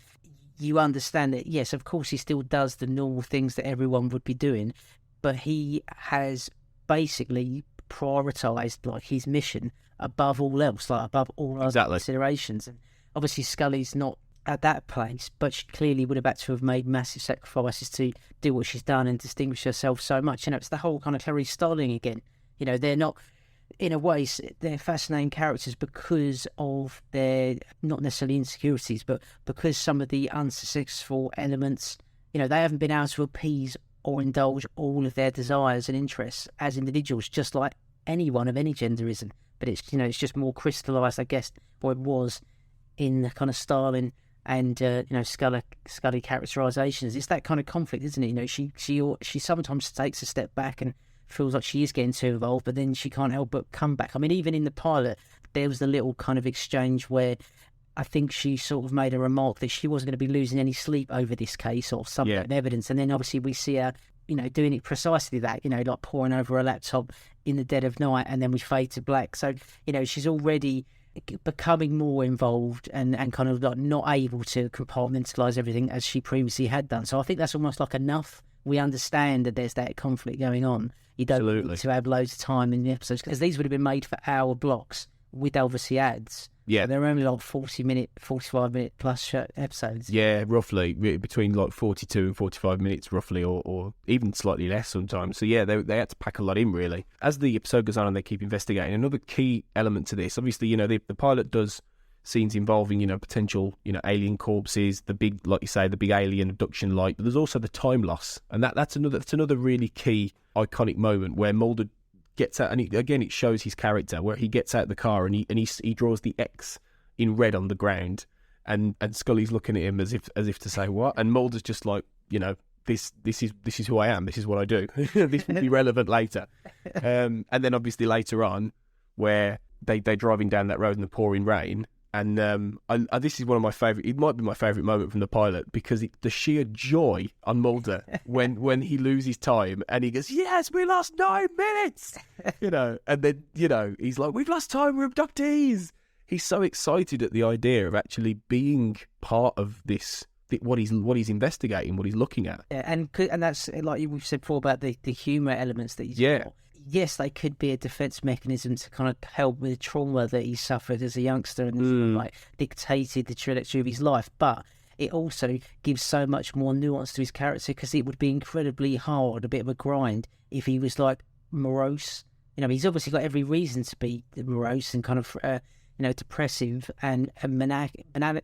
you understand that, yes, of course he still does the normal things that everyone would be doing, but he has basically prioritised like his mission above all else, like above all other considerations. And obviously Scully's not at that place, but she clearly would have had to have made massive sacrifices to do what she's done and distinguish herself so much. You know, it's the whole kind of Clarice Starling again. You know, they're not, in a way, they're fascinating characters because of their, not necessarily insecurities, but because some of the unsuccessful elements, you know, they haven't been able to appease or indulge all of their desires and interests as individuals, just like anyone of any gender isn't. But it's, you know, it's just more crystallised, I guess, or it was in the kind of Starling and Scully characterizations. It's that kind of conflict, isn't it? You know, she sometimes takes a step back and feels like she is getting too involved, but then she can't help but come back. I mean, even in the pilot, there was the little kind of exchange where I think she sort of made a remark that she wasn't going to be losing any sleep over this case or some evidence. And then obviously we see her, you know, doing it precisely that, you know, like poring over a laptop in the dead of night, and then we fade to black. So, you know, she's already becoming more involved and kind of like not able to compartmentalise everything as she previously had done. So I think that's almost like enough. We understand that there's that conflict going on. You don't need to have loads of time in the episodes, because these would have been made for hour blocks with obviously ads. Yeah, they're only like 45 minute plus episodes. Yeah, roughly between like 42 and 45 minutes, roughly, or even slightly less sometimes. So yeah, they had to pack a lot in, really. As the episode goes on and they keep investigating, another key element to this, obviously, you know, the pilot does scenes involving, you know, potential, you know, alien corpses, the big, like you say, the big alien abduction light. But there's also the time loss, and that's another really key iconic moment where Mulder gets out, and it shows his character where he gets out the car and he draws the X in red on the ground, and Scully's looking at him as if to say what, and Mulder's just like, you know, this is who I am, this is what I do. This will be relevant later. And then obviously later on, where they're driving down that road in the pouring rain. And this is one of my favourite. It might be my favourite moment from the pilot, because the sheer joy on Mulder when he loses time and he goes, "Yes, we lost 9 minutes," you know, and then, you know, he's like, "We've lost time. We're abductees." He's so excited at the idea of actually being part of this, what he's investigating, what he's looking at. Yeah, and that's like we've said before about the humour elements that he's got. yes, they could be a defense mechanism to kind of help with the trauma that he suffered as a youngster and sort of, like, dictated the trajectory of his life. But it also gives so much more nuance to his character, because it would be incredibly hard, a bit of a grind, if he was like morose. You know, he's obviously got every reason to be morose and kind of, depressive and how can I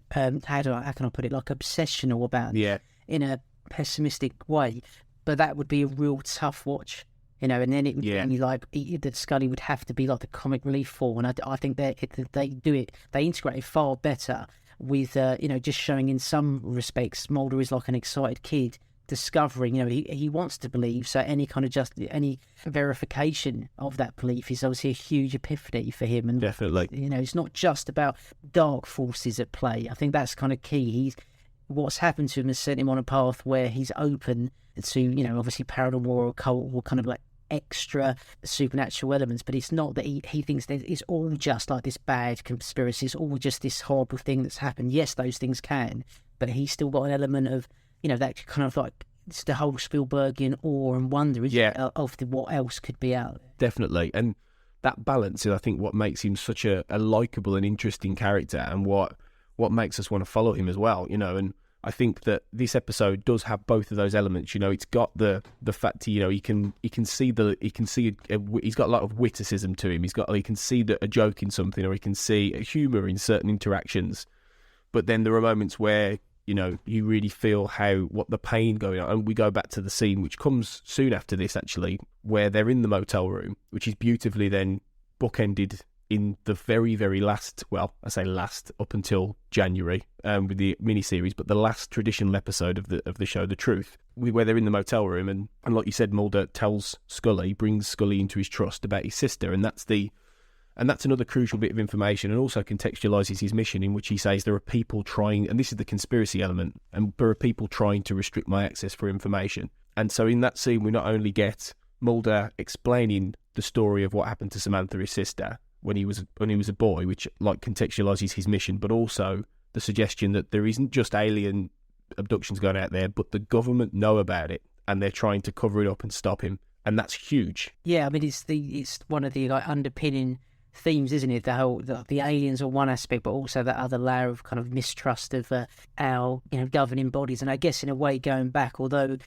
put it, like obsessional about it in a pessimistic way. But that would be a real tough watch, and then it would be like that Scully would have to be like the comic relief for. And I think they integrate it far better with, just showing in some respects Mulder is like an excited kid discovering, he wants to believe, so any kind of any verification of that belief is obviously a huge epiphany for him. And definitely, it's not just about dark forces at play. I think that's kind of key. What's happened to him has set him on a path where he's open to, obviously paranormal or occult or kind of like extra supernatural elements, but it's not that he thinks that it's all just like this bad conspiracy, it's all just this horrible thing that's happened. Yes, those things can, but he's still got an element of, that kind of like, it's the whole Spielbergian awe and wonder of what else could be out there. Definitely. And that balance is, I think, what makes him such a likeable and interesting character, and what makes us want to follow him as well, and I think that this episode does have both of those elements. It's got the fact he can see he's got a lot of witticism to him. He can see a joke in something, or he can see a humour in certain interactions. But then there are moments where you really feel what the pain going on. And we go back to the scene which comes soon after this, actually, where they're in the motel room, which is beautifully then bookended in the very, very last, well, I say last, up until January, with the miniseries, but the last traditional episode of the show, The Truth, where they're in the motel room, and like you said, Mulder brings Scully into his trust about his sister, and that's another crucial bit of information, and also contextualises his mission, in which he says there are people trying, and this is the conspiracy element, and there are people trying to restrict my access for information. And so in that scene, we not only get Mulder explaining the story of what happened to Samantha, his sister, when he was a boy, which like contextualises his mission, but also the suggestion that there isn't just alien abductions going out there, but the government know about it and they're trying to cover it up and stop him, and that's huge. Yeah, I mean, it's one of the like underpinning themes, isn't it? The aliens are one aspect, but also that other layer of kind of mistrust of our governing bodies. And I guess in a way, going back, although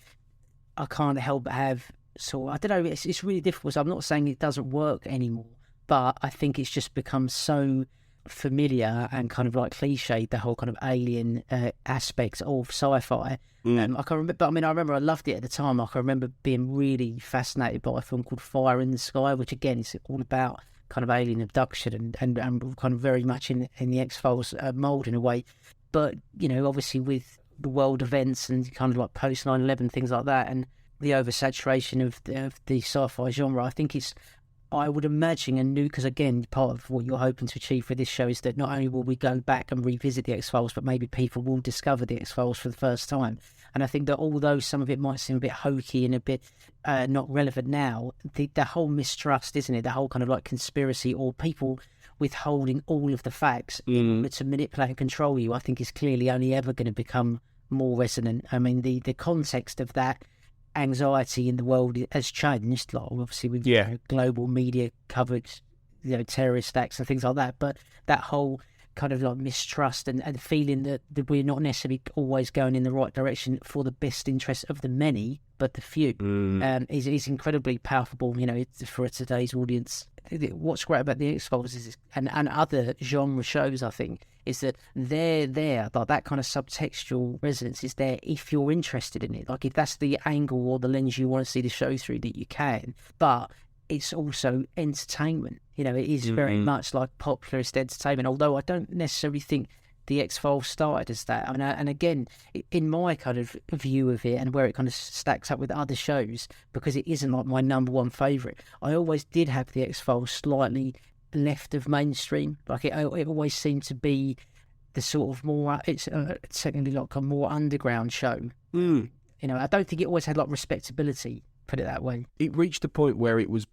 I can't help but have I don't know, it's really difficult. So I'm not saying it doesn't work anymore, but I think it's just become so familiar and kind of like cliched, the whole kind of alien aspects of sci-fi. I can't remember, but I mean, I remember I loved it at the time. I can remember being really fascinated by a film called Fire in the Sky, which again is all about kind of alien abduction and kind of very much in the X-Files mould in a way. But, obviously with the world events and kind of like post 9/11, things like that, and the oversaturation of the sci-fi genre, I think I would imagine a new, because again, part of what you're hoping to achieve for this show is that not only will we go back and revisit the X-Files, but maybe people will discover the X-Files for the first time. And I think that although some of it might seem a bit hokey and a bit not relevant now, the whole mistrust, isn't it? The whole kind of like conspiracy or people withholding all of the facts in order to manipulate and control you, I think is clearly only ever going to become more resonant. I mean, the context of that anxiety in the world has changed, like obviously with global media coverage, terrorist acts and things like that, but that whole kind of like mistrust and feeling that we're not necessarily always going in the right direction for the best interest of the many but the few is incredibly palpable, for today's audience. What's great about the X-Files is, and other genre shows, I think, is that they're there, like that kind of subtextual resonance is there if you're interested in it. Like if that's the angle or the lens you want to see the show through, that you can. But it's also entertainment. It is very much like popularist entertainment, although I don't necessarily think the X-Files started as that. I mean, and again, in my kind of view of it and where it kind of stacks up with other shows, because it isn't like my number one favourite, I always did have the X-Files slightly left of mainstream. Like it always seemed to be the sort of more, it's technically like a more underground show. I don't think it always had like respectability, put it that way. It reached a point where it was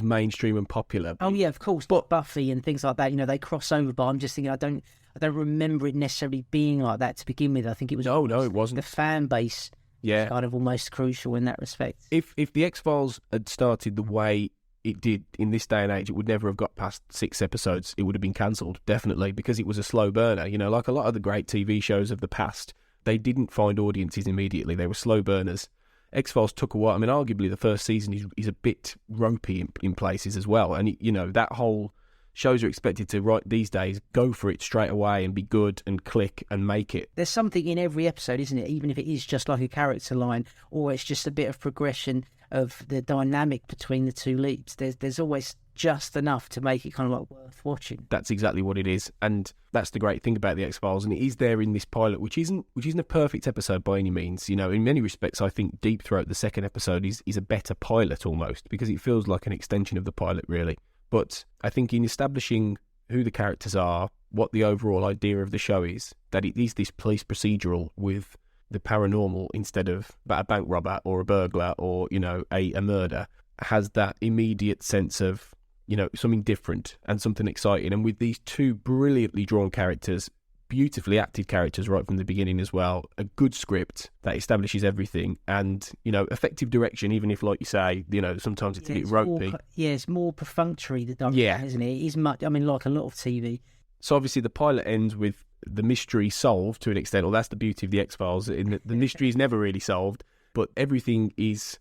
mainstream and popular. Oh yeah, of course. But Buffy and things like that, they cross over. But I'm just thinking, I don't remember it necessarily being like that to begin with. I think it was no, it wasn't. The fan base, kind of almost crucial in that respect. If the X-Files had started the way it did in this day and age, it would never have got past 6 episodes. It would have been cancelled, definitely, because it was a slow burner. You know, like a lot of the great TV shows of the past, they didn't find audiences immediately. They were slow burners. X-Files took a while. I mean, arguably the first season is a bit ropey in places as well. And, you know, that whole shows are expected to, right these days, go for it straight away and be good and click and make it. There's something in every episode, isn't it? Even if it is just like a character line, or it's just a bit of progression of the dynamic between the two leads. There's always just enough to make it kind of like worth watching. That's exactly what it is, and that's the great thing about the X-Files, and it is there in this pilot, which isn't a perfect episode by any means. You know, in many respects, I think Deep Throat, the second episode, is a better pilot almost, because it feels like an extension of the pilot, really. But I think in establishing who the characters are, what the overall idea of the show is, that it is this police procedural with the paranormal instead of a bank robber or a burglar or, you know, a murder, has that immediate sense of, you know, something different and something exciting. And with these two brilliantly drawn characters, beautifully acted characters right from the beginning as well, a good script that establishes everything, and, you know, effective direction, even if, like you say, you know, sometimes it's a bit ropey. It's more perfunctory, the direction, isn't it? It is much, I mean, like a lot of TV. So obviously the pilot ends with the mystery solved to an extent. Well, that's the beauty of the X-Files, in that the mystery is never really solved, but everything is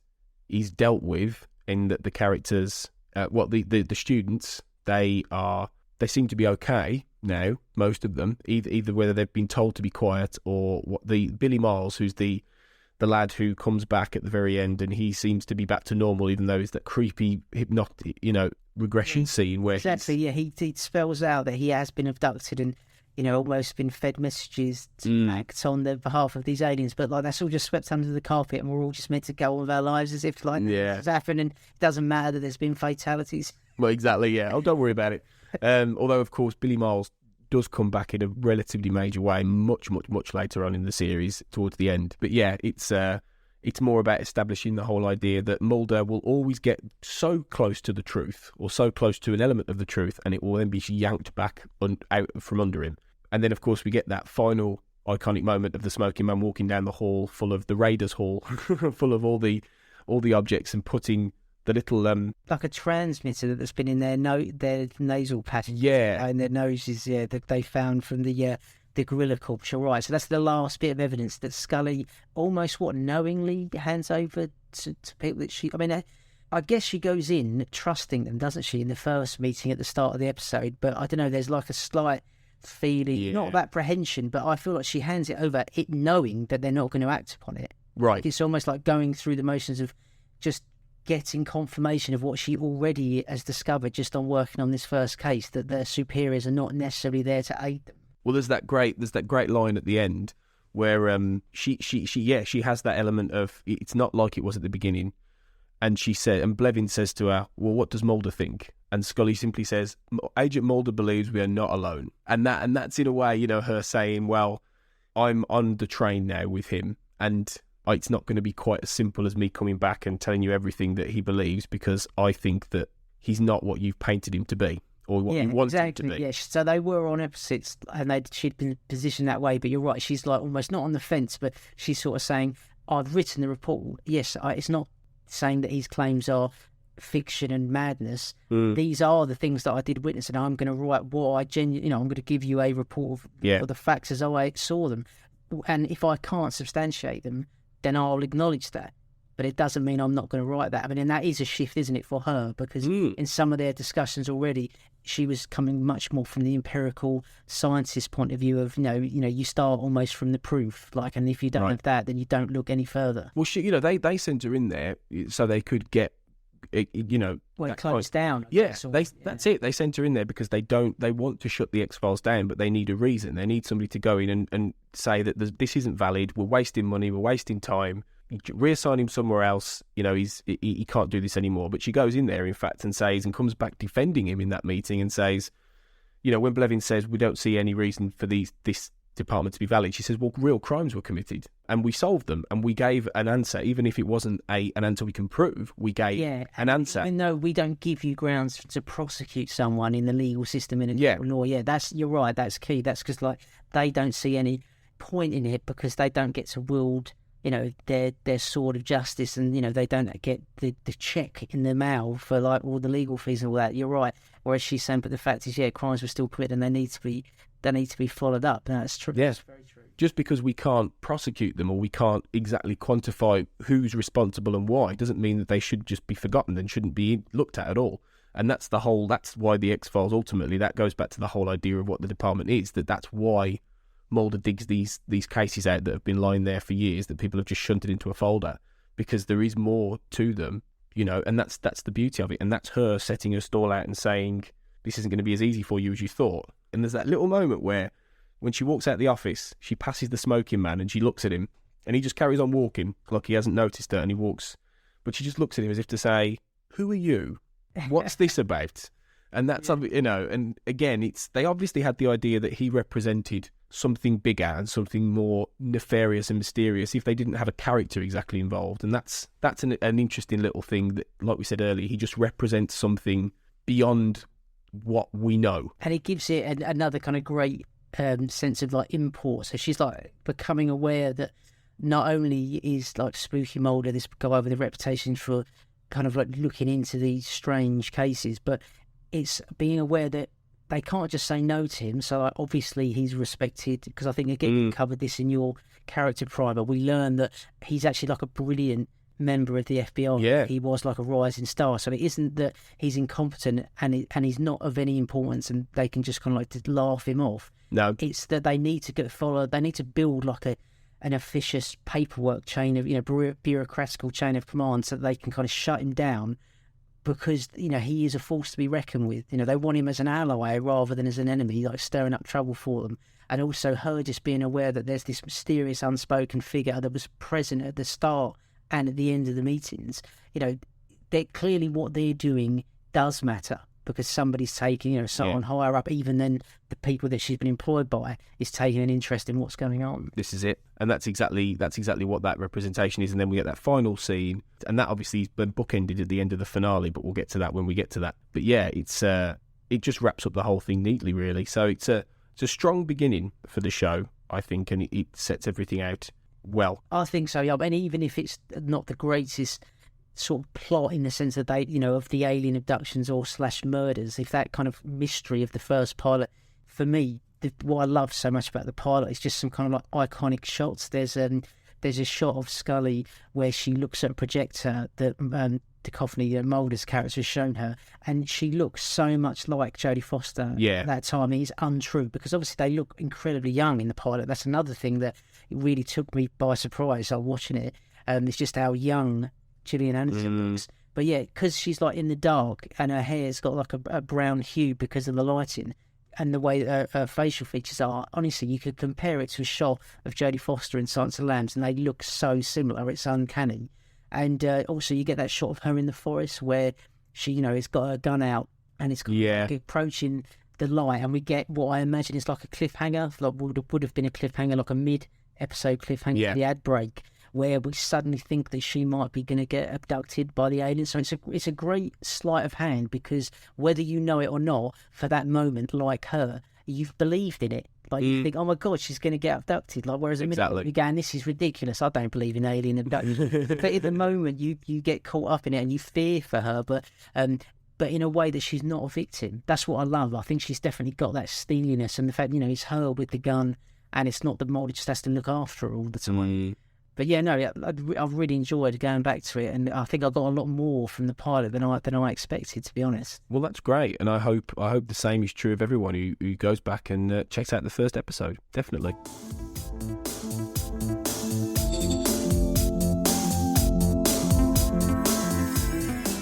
dealt with in that the characters, the students, they seem to be okay now, most of them, either whether they've been told to be quiet or what. The Billy Miles, who's the lad who comes back at the very end, and he seems to be back to normal, even though it's that creepy hypnotic, you know, regression scene where he spells out that he has been abducted and, you know, almost been fed messages to act on the behalf of these aliens, but like that's all just swept under the carpet, and we're all just meant to go on with our lives as if like it's happened, and it doesn't matter that there's been fatalities. Well, exactly, yeah. Oh, don't worry about it. Although, of course, Billy Miles does come back in a relatively major way much later on in the series, towards the end. But yeah, it's more about establishing the whole idea that Mulder will always get so close to the truth, or so close to an element of the truth, and it will then be yanked back out from under him. And then, of course, we get that final iconic moment of the smoking man walking down the hall, full of the Raiders Hall, full of all the objects, and putting the little like a transmitter that's been in their nasal passage, in their noses, that they found from the gorilla corpse. You're right. So that's the last bit of evidence that Scully almost knowingly hands over to people that I guess she goes in trusting them, doesn't she, in the first meeting at the start of the episode? But I don't know, there's like a slight feeling, not of apprehension, but I feel like she hands it over, it knowing that they're not going to act upon it. Right. It's almost like going through the motions of just getting confirmation of what she already has discovered just on working on this first case, that their superiors are not necessarily there to aid them. Well, there's that great line at the end where she has that element of it's not like it was at the beginning, and she said, and Blevin says to her, well, what does Mulder think? And Scully simply says, Agent Mulder believes we are not alone, and that's in a way, you know, her saying, well, I'm on the train now with him, and it's not going to be quite as simple as me coming back and telling you everything that he believes, because I think that he's not what you've painted him to be, or what you want him to be. Yeah, so they were on opposites, and she'd been positioned that way. But you're right, she's like almost not on the fence, but she's sort of saying, I've written the report. Yes, it's not saying that his claims are fiction and madness. These are the things that I did witness, and I'm going to write what I genuinely, I'm going to give you a report of the facts as I saw them. And if I can't substantiate them, then I'll acknowledge that. But it doesn't mean I'm not going to write that. I mean, and that is a shift, isn't it, for her? Because in some of their discussions already, she was coming much more from the empirical scientist point of view of, you start almost from the proof. Like, and if you don't have that, then you don't look any further. Well, they sent her in there so they could get, closed down. That's it. They sent her in there because they want to shut the X-Files down, but they need a reason. They need somebody to go in and say that this isn't valid. We're wasting money. We're wasting time. Reassign him somewhere else. He can't do this anymore. But she goes in there, in fact, and says, and comes back defending him in that meeting and says, when Blevin says we don't see any reason for this department to be valid, she says, well, real crimes were committed and we solved them, and we gave an answer, even if it wasn't an answer we can prove. We gave an answer. Even though we don't give you grounds to prosecute someone in the legal system in a law. You're right. That's key. That's because they don't see any point in it because they don't get to wield their sword of justice, and they don't get the check in the mail for like all the legal fees and all that. You're right. Whereas she's saying, but the fact is, crimes were still committed and they need to be followed up. And that's true. Yes. That's very true. Just because we can't prosecute them or we can't exactly quantify who's responsible and why doesn't mean that they should just be forgotten and shouldn't be looked at all. And that's why the X-Files ultimately, that goes back to the whole idea of what the department is, that's why Mulder digs these cases out that have been lying there for years that people have just shunted into a folder, because there is more to them, and that's the beauty of it. And that's her setting her stall out and saying, this isn't going to be as easy for you as you thought. And there's that little moment where when she walks out the office, she passes the smoking man and she looks at him and he just carries on walking like he hasn't noticed her, and he walks, but she just looks at him as if to say, who are you? What's this about? And that's, and again, they obviously had the idea that he represented something bigger and something more nefarious and mysterious if they didn't have a character exactly involved. And that's an interesting little thing that, like we said earlier, he just represents something beyond what we know. And it gives it another kind of great sense of like import. So she's like becoming aware that not only is like Spooky Mulder, this guy with a reputation for kind of like looking into these strange cases, but it's being aware that they can't just say no to him. So like, obviously he's respected, because I think again you covered this in your character primer. We learn that he's actually like a brilliant member of the FBI. Yeah. He was like a rising star. So it isn't that he's incompetent and he's not of any importance and they can just kind of like just laugh him off. No, it's that they need to they need to build like an officious paperwork chain of bureaucratical chain of command so that they can kind of shut him down, because he is a force to be reckoned with. They want him as an ally rather than as an enemy, like stirring up trouble for them. And also her just being aware that there's this mysterious unspoken figure that was present at the start and at the end of the meetings. That clearly what they're doing does matter, because somebody's taking someone higher up even than the people that she's been employed by is taking an interest in what's going on. This is it. And that's exactly what that representation is. And then we get that final scene, and that obviously has been bookended at the end of the finale, but we'll get to that when we get to that. But yeah, it just wraps up the whole thing neatly, really. So it's a strong beginning for the show, I think, and it sets everything out well. I think so, yeah. And even if it's not the greatest sort of plot in the sense that they, of the alien abductions or / murders, if that kind of mystery of the first pilot, for me, what I love so much about the pilot is just some kind of like iconic shots. There's a shot of Scully where she looks at a projector that Duchovny, Mulder's character, has shown her, and she looks so much like Jodie Foster at that time. It is untrue, because obviously they look incredibly young in the pilot. That's another thing that really took me by surprise. I was watching it, it's just how young Gillian Anderson looks. But yeah, because she's like in the dark and her hair's got like a brown hue because of the lighting and the way that her facial features are, honestly, you could compare it to a shot of Jodie Foster in Silence of the Lambs and they look so similar. It's uncanny. And also you get that shot of her in the forest where she, has got her gun out and it's like approaching the light, and we get what I imagine is like a cliffhanger, like would have been a cliffhanger, like a mid-episode cliffhanger for the ad break, where we suddenly think that she might be going to get abducted by the aliens. So it's a great sleight of hand, because whether you know it or not, for that moment, like her, you've believed in it. Like you think, oh my God, she's going to get abducted. Like, whereas a minute you're going, this is ridiculous. I don't believe in alien abduction. But at the moment, you get caught up in it and you fear for her, but in a way that she's not a victim. That's what I love. I think she's definitely got that steeliness, and the fact, it's her with the gun, and it's not that Mulder just has to look after her all the time. But yeah, no, I've really enjoyed going back to it, and I think I got a lot more from the pilot than I expected, to be honest. Well, that's great, and I hope the same is true of everyone who goes back and checks out the first episode. Definitely.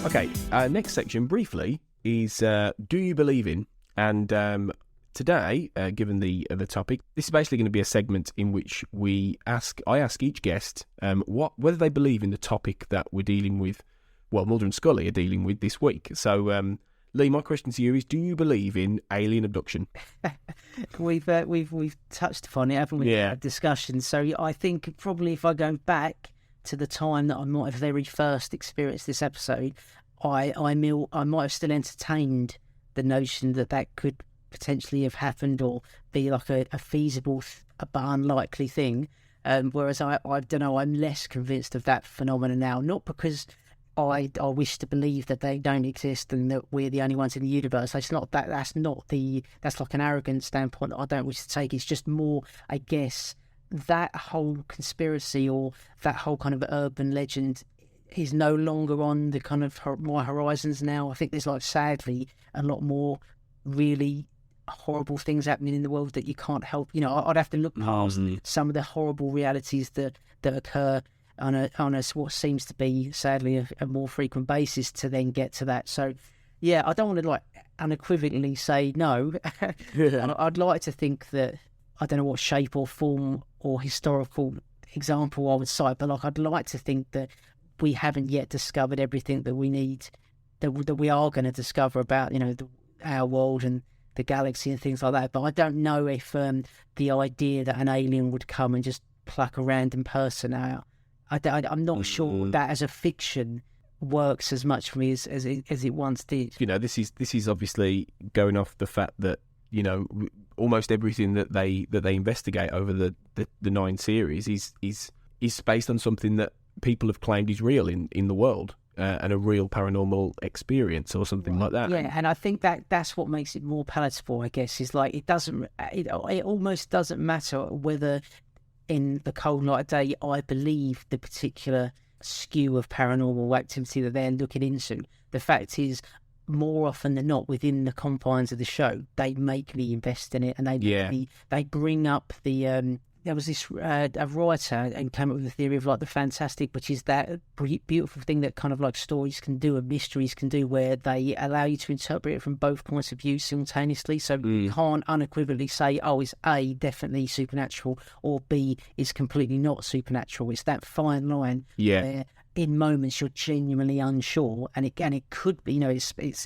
Okay, next section briefly is do you believe in? And today, given the topic, this is basically going to be a segment in which I ask each guest whether they believe in the topic that we're dealing with. Well, Mulder and Scully are dealing with this week. So, Lee, my question to you is: do you believe in alien abduction? We've touched upon it, haven't we? Yeah. Discussion. So I think probably if I go back to the time that I might have very first experienced this episode, I might have still entertained the notion that could potentially have happened or be like a feasible but unlikely thing. Whereas I don't know, I'm less convinced of that phenomenon now, not because I wish to believe that they don't exist and that we're the only ones in the universe. That's not that. That's like an arrogant standpoint that I don't wish to take. It's just more, I guess, that whole conspiracy or that whole kind of urban legend is no longer on the kind of my horizons now. I think there's sadly a lot more really horrible things happening in the world that you can't help. I'd have to look past some of the horrible realities that occur on a what seems to be sadly a more frequent basis to then get to that. So yeah, I don't want to unequivocally say no. I'd like to think that I don't know what shape or form or historical example I would cite, but I'd like to think that we haven't yet discovered everything that we need, that we are going to discover about our world and the galaxy and things like that. But I don't know if the idea that an alien would come and just pluck a random person out, I'm not sure that as a fiction works as much for me as it once did. This is obviously going off the fact that almost everything that they investigate over the 9 series is based on something that people have claimed is real in the world. And a real paranormal experience or something like that. Yeah, and I think that's what makes it more palatable, I guess, is it almost doesn't matter whether in the cold light of day I believe the particular skew of paranormal activity that they're looking into. The fact is, more often than not, within the confines of the show, they make me invest in it, and they bring up the there was this a writer and came up with the theory of the fantastic, which is that beautiful thing that kind of stories can do and mysteries can do, where they allow you to interpret it from both points of view simultaneously. So you can't unequivocally say, oh, it's A, definitely supernatural, or B, is completely not supernatural. It's that fine line where in moments you're genuinely unsure, and it could be, it's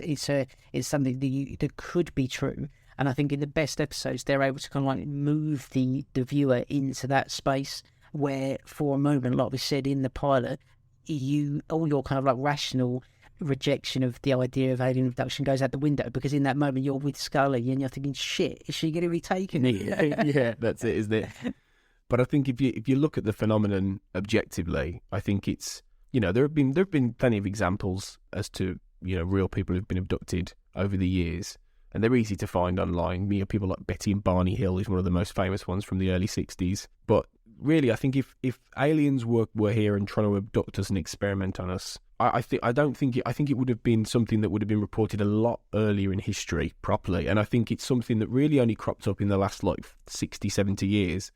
something that could be true. And I think in the best episodes, they're able to kind of move the viewer into that space where, for a moment, like we said in the pilot, all your kind of rational rejection of the idea of alien abduction goes out the window, because in that moment you're with Scully and you're thinking, shit, is she going to be taken? Yeah, that's it, isn't it? But I think if you look at the phenomenon objectively, I think it's there have been plenty of examples as to real people who've been abducted over the years. And they're easy to find online. People like Betty and Barney Hill is one of the most famous ones from the early 60s. But really, I think if aliens were here and trying to abduct us and experiment on us, I think it would have been something that would have been reported a lot earlier in history properly. And I think it's something that really only cropped up in the last 60, 70 years,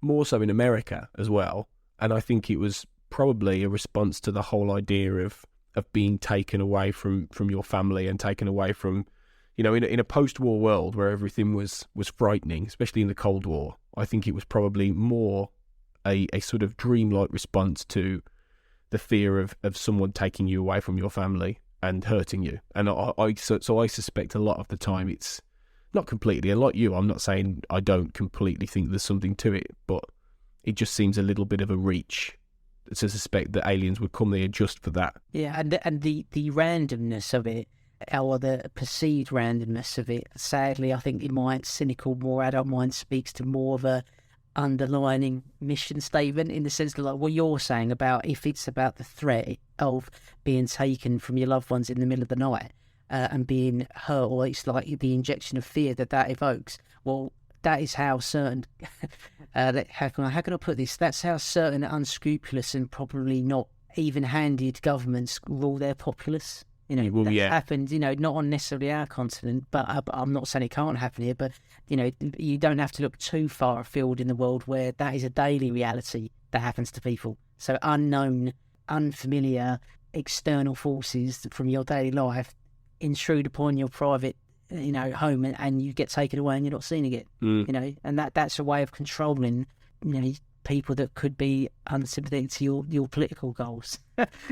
more so in America as well. And I think it was probably a response to the whole idea of being taken away from your family and taken away from... in a post-war world where everything was frightening, especially in the Cold War, I think it was probably more a sort of dreamlike response to the fear of someone taking you away from your family and hurting you. And I suspect a lot of the time it's not completely, and like you, I'm not saying I don't completely think there's something to it, but it just seems a little bit of a reach to suspect that aliens would come there just for that. Yeah, and the randomness of it, or the perceived randomness of it, sadly, I think in my cynical, more adult mind, speaks to more of a underlining mission statement, in the sense that what you're saying about, if it's about the threat of being taken from your loved ones in the middle of the night and being hurt, or it's the injection of fear that evokes, well, that is how certain how can I put this, that's how certain unscrupulous and probably not even-handed governments rule their populace. Happened, not on necessarily our continent, but I'm not saying it can't happen here, but, you don't have to look too far afield in the world where that is a daily reality that happens to people. So unknown, unfamiliar, external forces from your daily life intrude upon your private, home, and you get taken away and you're not seen again, and that's a way of controlling, people that could be unsympathetic to your political goals.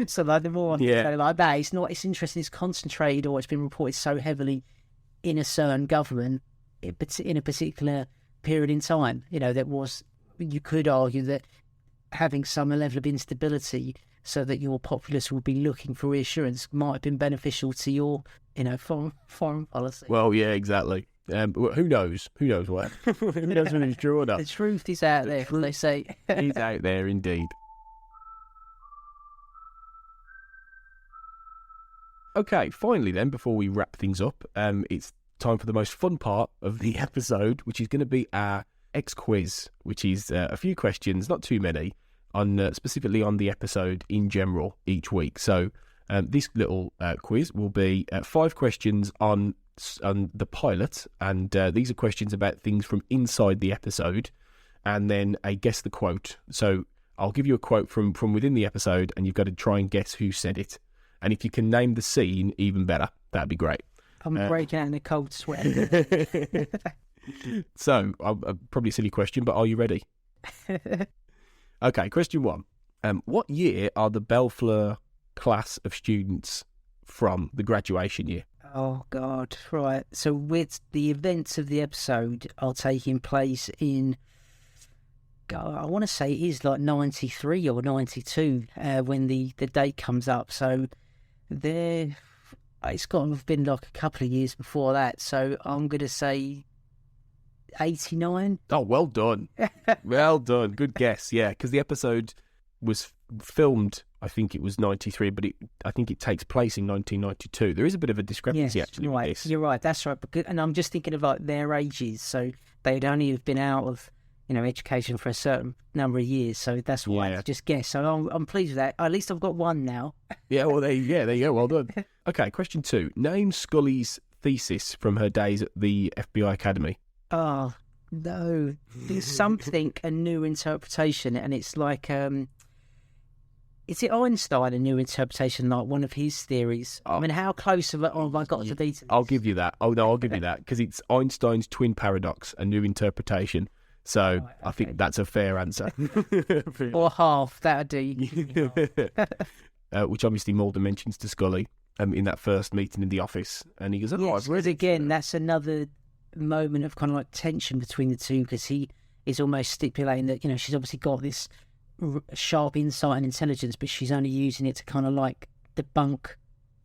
So the more like that, it's interesting, it's concentrated, or it's been reported so heavily in a certain government in a particular period in time, that was, you could argue that having some level of instability so that your populace would be looking for reassurance might have been beneficial to your foreign policy. Well, yeah, exactly. Well, who knows? Who knows what? Who knows whether it's true or not? The truth is out there, as they say. He's out there indeed. Okay, finally then, before we wrap things up, it's time for the most fun part of the episode, which is going to be our X quiz, which is a few questions, not too many, on specifically on the episode in general each week. So this little quiz will be 5 questions on the pilot, and these are questions about things from inside the episode, and then a guess the quote. So I'll give you a quote from within the episode, and you've got to try and guess who said it. And if you can name the scene, even better. That'd be great. I'm breaking out in a cold sweat. So, probably a silly question, but are you ready? Okay, question 1. What year are the Bellfleur class of students from, the graduation year? Oh, God. Right. So with the events of the episode are taking place in, God, I want to say it is like 93 or 92 when the date comes up. So it's got to have been like a couple of years before that. So I'm going to say 89. Oh, well done. Well done. Good guess. Yeah, because the episode was filmed, I think it was 93, but I think it takes place in 1992. There is a bit of a discrepancy actually with this. You're right. That's right. And I'm just thinking of like their ages. So they'd only have been out of education for a certain number of years, so that's why I just guess. So I'm pleased with that. At least I've got one now. Yeah, well, there you go. Well done. Okay, question 2. Name Scully's thesis from her days at the FBI Academy. Oh, no. There's something, a new interpretation, and it's like, is it Einstein, a new interpretation, like one of his theories? I mean, how close have I got to be to this? I'll give you that. Oh, no, I'll give you that, because it's Einstein's twin paradox, a new interpretation. So right, okay. I think that's a fair answer. Or half, that would do. Which obviously Mulder mentions to Scully in that first meeting in the office. And he goes, I've again, that's another moment of kind of like tension between the two, because he is almost stipulating that, she's obviously got this sharp insight and intelligence, but she's only using it to kind of like debunk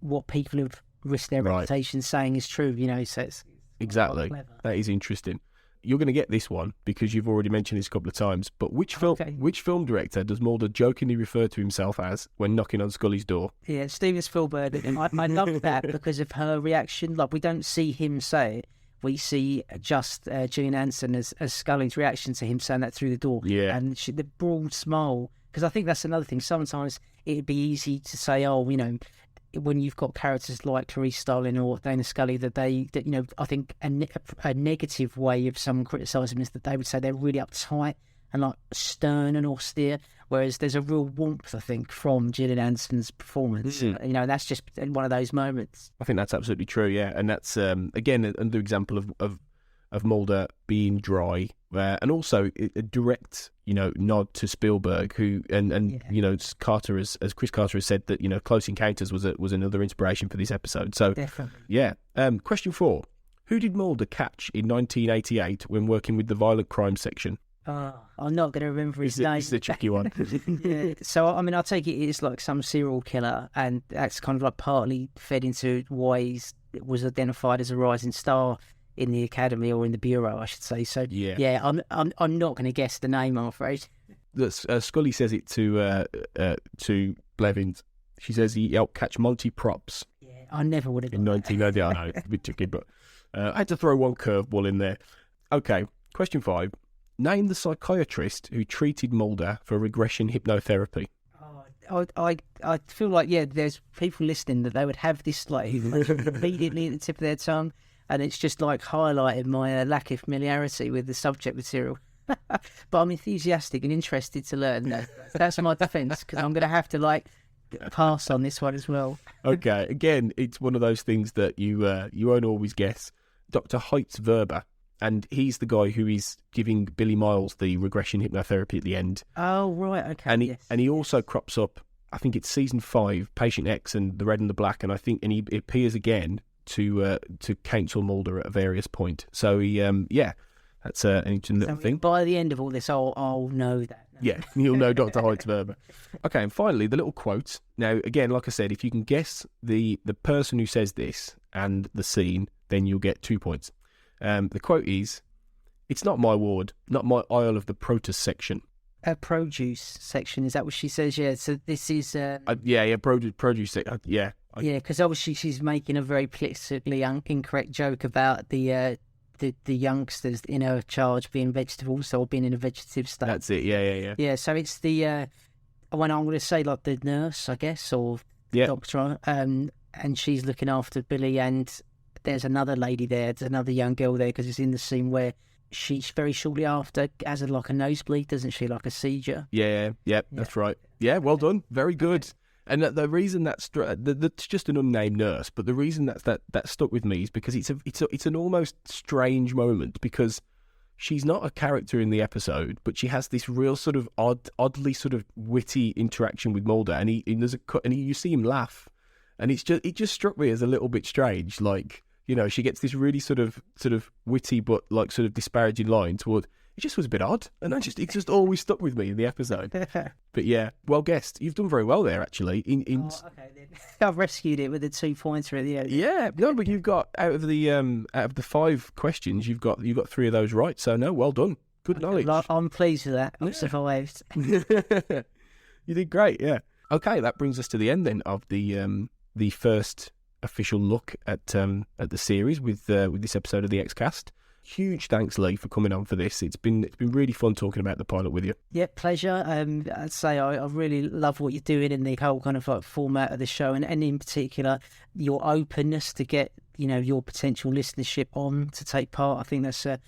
what people have risked their reputation saying is true, so it's exactly. That is interesting. You're going to get this one because you've already mentioned this a couple of times, but which film director does Mulder jokingly refer to himself as when knocking on Scully's door? Yeah, Steven Spielberg. I love that because of her reaction. Like, we don't see him say it. We see just Gillian Anderson as Scully's reaction to him saying that through the door. Yeah. And the broad smile. Because I think that's another thing. Sometimes it'd be easy to say, when you've got characters like Clarice Starling or Dana Scully, that I think a negative way of someone criticising is that they would say they're really uptight and like stern and austere, whereas there's a real warmth, I think, from Gillian Anderson's performance. That's just one of those moments. I think that's absolutely true, yeah. And that's, again, another example of Mulder being dry, and also a direct, nod to Spielberg, who Carter, as Chris Carter has said, that Close Encounters was another inspiration for this episode. So definitely, yeah. Question 4: who did Mulder catch in 1988 when working with the violent crime section? I'm not going to remember his name. It's a tricky one. Yeah. So I'll take it's like some serial killer, and that's kind of like partly fed into why he was identified as a rising star in the academy, or in the bureau, I should say. So yeah, I'm not going to guess the name, I'm afraid. Scully says it to Blevins. She says he helped catch Monty Props. Yeah, I never would have in 1990. I know, it's a bit tricky, but I had to throw one curveball in there. Okay, question 5: name the psychiatrist who treated Mulder for regression hypnotherapy. I feel like there's people listening that they would have this like immediately at the tip of their tongue. And it's just like highlighting my lack of familiarity with the subject material. But I'm enthusiastic and interested to learn. That's my defence, because I'm going to have to pass on this one as well. Okay, again, it's one of those things that you won't always guess. Dr. Heitz Verber, and he's the guy who is giving Billy Miles the regression hypnotherapy at the end. Oh, right, okay. And he also crops up, I think it's season 5, Patient X and the Red and the Black, and he appears again to counsel Mulder at a various point. So he, that's an interesting little thing. By the end of all this, I'll know that. Yeah, you'll know Dr. Heitzberger. Okay, and finally, the little quote. Now, again, like I said, if you can guess the person who says this and the scene, then you'll get 2 points. The quote is, "It's not my ward, not my aisle of the produce section." Produce section, is that what she says? Yeah, so this is... Produce yeah. Yeah, because obviously she's making a very politically incorrect joke about the youngsters in her charge being vegetables or being in a vegetative state. That's it, yeah. Yeah, so it's the... when I'm going to say, like, the nurse, I guess, or doctor, and she's looking after Billy, and there's another lady there, there's another young girl there, because it's in the scene where she's very shortly after has a nosebleed, doesn't she, like a seizure? Yeah, that's right. Yeah, well done, very good. And the reason that's just an unnamed nurse, but the reason that stuck with me is because it's an almost strange moment, because she's not a character in the episode, but she has this real sort of oddly sort of witty interaction with Mulder, and you see him laugh, and it just struck me as a little bit strange. Like, you know, she gets this really sort of witty but like sort of disparaging line toward. It just was a bit odd, and it just always stuck with me in the episode. But yeah, well guessed. You've done very well there, actually. Okay, then. I've rescued it with a 2-pointer at the end. Yeah, no, but you've got out of the 5 questions, you've got 3 of those right. So no, well done. Good knowledge. I'm pleased with that. I've survived. You did great. Yeah. Okay, that brings us to the end then of the first official look at the series with this episode of the Xcast. Huge thanks, Lee, for coming on for this. It's been really fun talking about the pilot with you. Yeah, pleasure. I'd say I really love what you're doing in the whole kind of like format of the show, and in particular your openness to get, you know, your potential listenership on to take part. I think that's a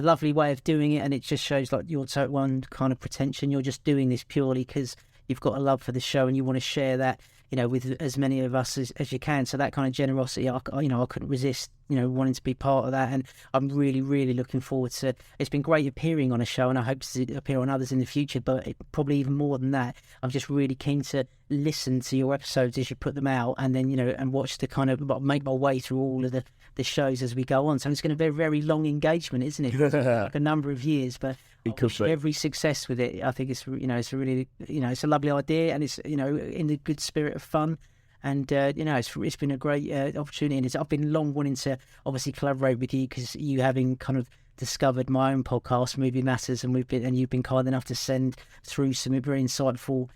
lovely way of doing it, and it just shows like your total one kind of pretension. You're just doing this purely because you've got a love for the show and you want to share that, you know, with as many of us as you can. So that kind of generosity, I couldn't resist, you know, wanting to be part of that. And I'm really, really looking forward to. It's been great appearing on a show, and I hope to appear on others in the future. But probably even more than that, I'm just really keen to listen to your episodes as you put them out, and then, you know, and watch the kind of make my way through all of the shows as we go on. So it's going to be a very long engagement, isn't it? Like a number of years, but every success with it. I think it's, you know, it's a really, you know, it's a lovely idea, and it's, you know, in the good spirit of fun. And, you know, it's been a great opportunity. And I've been long wanting to obviously collaborate with you, because you having kind of discovered my own podcast, Movie Matters, and you've been kind enough to send through some very insightful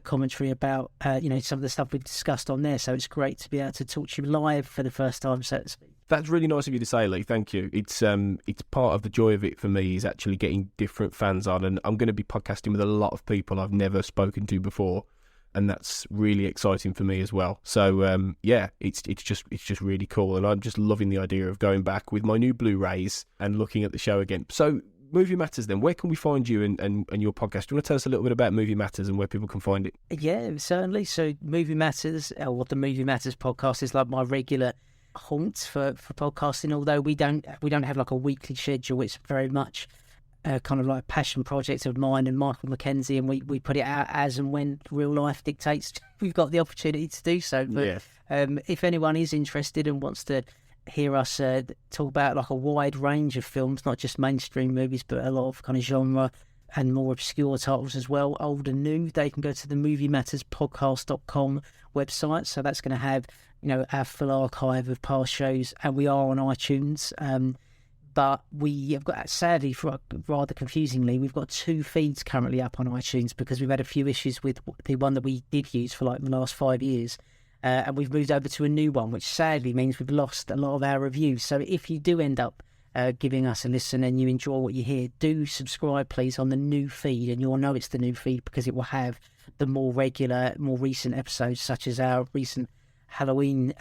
commentary about, you know, some of the stuff we've discussed on there. So it's great to be able to talk to you live for the first time, so to speak. That's really nice of you to say, Lee. Thank you. It's part of the joy of it for me is actually getting different fans on, and I'm going to be podcasting with a lot of people I've never spoken to before, and that's really exciting for me as well. So yeah, it's just really cool, and I'm just loving the idea of going back with my new Blu-rays and looking at the show again. So Movie Matters, then, where can we find you and your podcast? Do you want to tell us a little bit about Movie Matters and where people can find it? Yeah, certainly. So Movie Matters, or the Movie Matters podcast, is like my regular haunt for podcasting. Although we don't have like a weekly schedule, it's very much kind of like a passion project of mine and Michael Mackenzie, and we put it out as and when real life dictates we've got the opportunity to do so. But if anyone is interested and wants to hear us talk about like a wide range of films, not just mainstream movies, but a lot of kind of genre and more obscure titles as well, old and new, they can go to the moviematterspodcast.com website. So that's going to have, you know, our full archive of past shows, and we are on iTunes. But we have got, sadly, rather confusingly, we've got 2 feeds currently up on iTunes, because we've had a few issues with the one that we did use for like the last 5 years. And we've moved over to a new one, which sadly means we've lost a lot of our reviews. So if you do end up giving us a listen and you enjoy what you hear, do subscribe, please, on the new feed. And you'll know it's the new feed because it will have the more regular, more recent episodes, such as our recent Halloween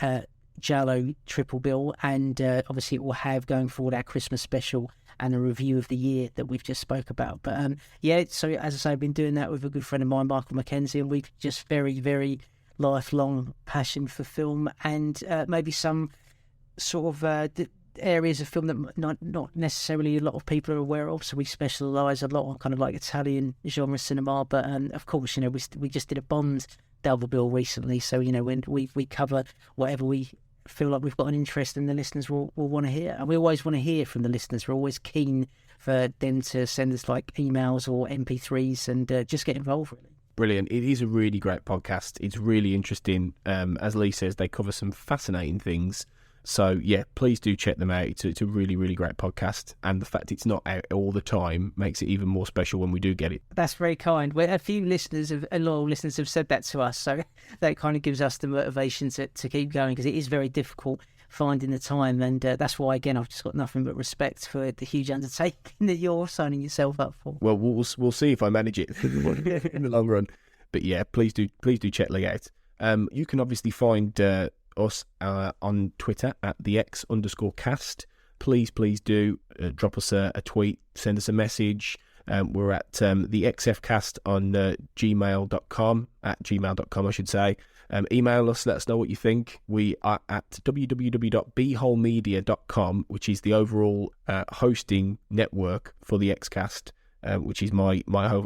Jallo triple bill, and obviously it will have going forward our Christmas special and a review of the year that we've just spoke about. But yeah, so as I say, I've been doing that with a good friend of mine, Michael Mackenzie, and we've just very, very lifelong passion for film, and maybe some sort of areas of film that not necessarily a lot of people are aware of. So we specialise a lot on kind of like Italian genre cinema, but of course, you know, we just did a Bond double bill recently, so, you know, when we cover whatever we feel like we've got an interest in, the listeners will want to hear, and we always want to hear from the listeners. We're always keen for them to send us like emails or MP3s and just get involved, really. Brilliant. It is a really great podcast. It's really interesting. As Lee says, they cover some fascinating things, So yeah, please do check them out. It's a really, really great podcast, and the fact it's not out all the time makes it even more special when we do get it. That's very kind. A few loyal listeners have said that to us, so that kind of gives us the motivation to keep going, because it is very difficult finding the time, and that's why, again, I've just got nothing but respect for the huge undertaking that you're signing yourself up for. Well, we'll see if I manage it in the long run. But yeah, please do check Lee out. You can obviously find us on Twitter at @the_X_cast. Please do drop us a tweet, send us a message. We're at the XFcast on gmail.com, at gmail.com, I should say. Email us, let us know what you think. We are at www.bholemedia.com, which is the overall hosting network for the Xcast, which is my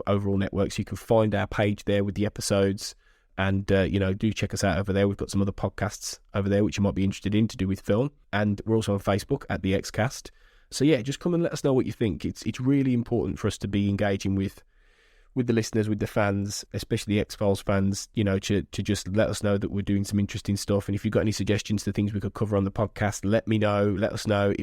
overall network. So you can find our page there with the episodes, and do check us out over there. We've got some other podcasts over there which you might be interested in to do with film, and we're also on Facebook at the Xcast. So yeah, just come and let us know what you think. It's really important for us to be engaging with the listeners, with the fans, especially the X-Files fans, to just let us know that we're doing some interesting stuff. And if you've got any suggestions to things we could cover on the podcast, let me know. Let us know.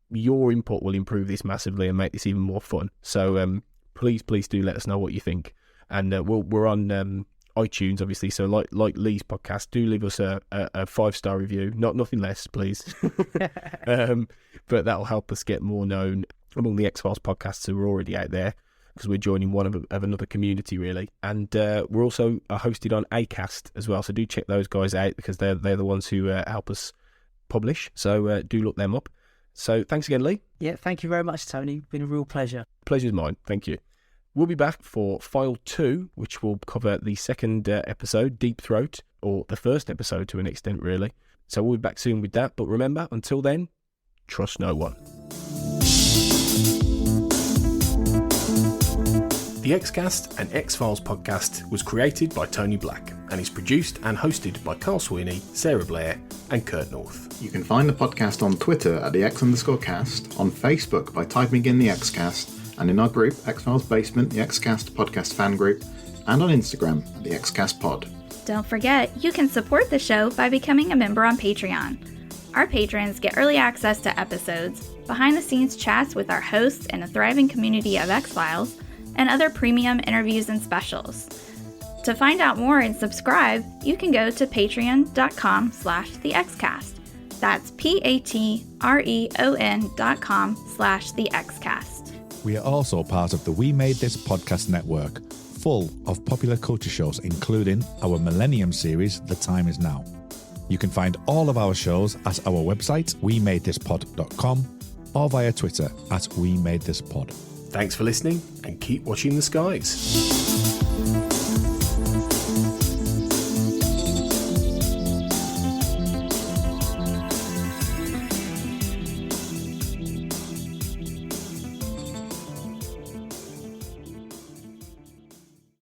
Your input will improve this massively and make this even more fun. So please do let us know what you think. And we're on iTunes, obviously. So like Lee's podcast, do leave us a 5-star review. Nothing less, please. But that'll help us get more known among the X-Files podcasts who are already out there, because we're joining one of another community, really. And we're also hosted on Acast as well, so do check those guys out, because they're the ones who help us publish. So do look them up. So thanks again, Lee. Yeah, thank you very much, Tony. It's been a real pleasure. Pleasure's mine. Thank you. We'll be back for File 2, which will cover the second episode, Deep Throat, or the first episode to an extent, really. So we'll be back soon with that. But remember, until then, trust no one. The Xcast, an X-Files podcast, was created by Tony Black and is produced and hosted by Carl Sweeney, Sarah Blair and Kurt North. You can find the podcast on Twitter at the X_cast, on Facebook by typing in the Xcast, and in our group, X-Files Basement, the Xcast podcast fan group, and on Instagram at the Xcast pod. Don't forget, you can support the show by becoming a member on Patreon. Our patrons get early access to episodes, behind-the-scenes chats with our hosts and a thriving community of X-Files, and other premium interviews and specials. To find out more and subscribe, you can go to patreon.com/thexcast. That's patreon.com/thexcast. We are also part of the We Made This podcast network, full of popular culture shows, including our Millennium series, The Time Is Now. You can find all of our shows at our website, wemadethispod.com, or via Twitter at wemadethispod. Thanks for listening, and keep watching the skies.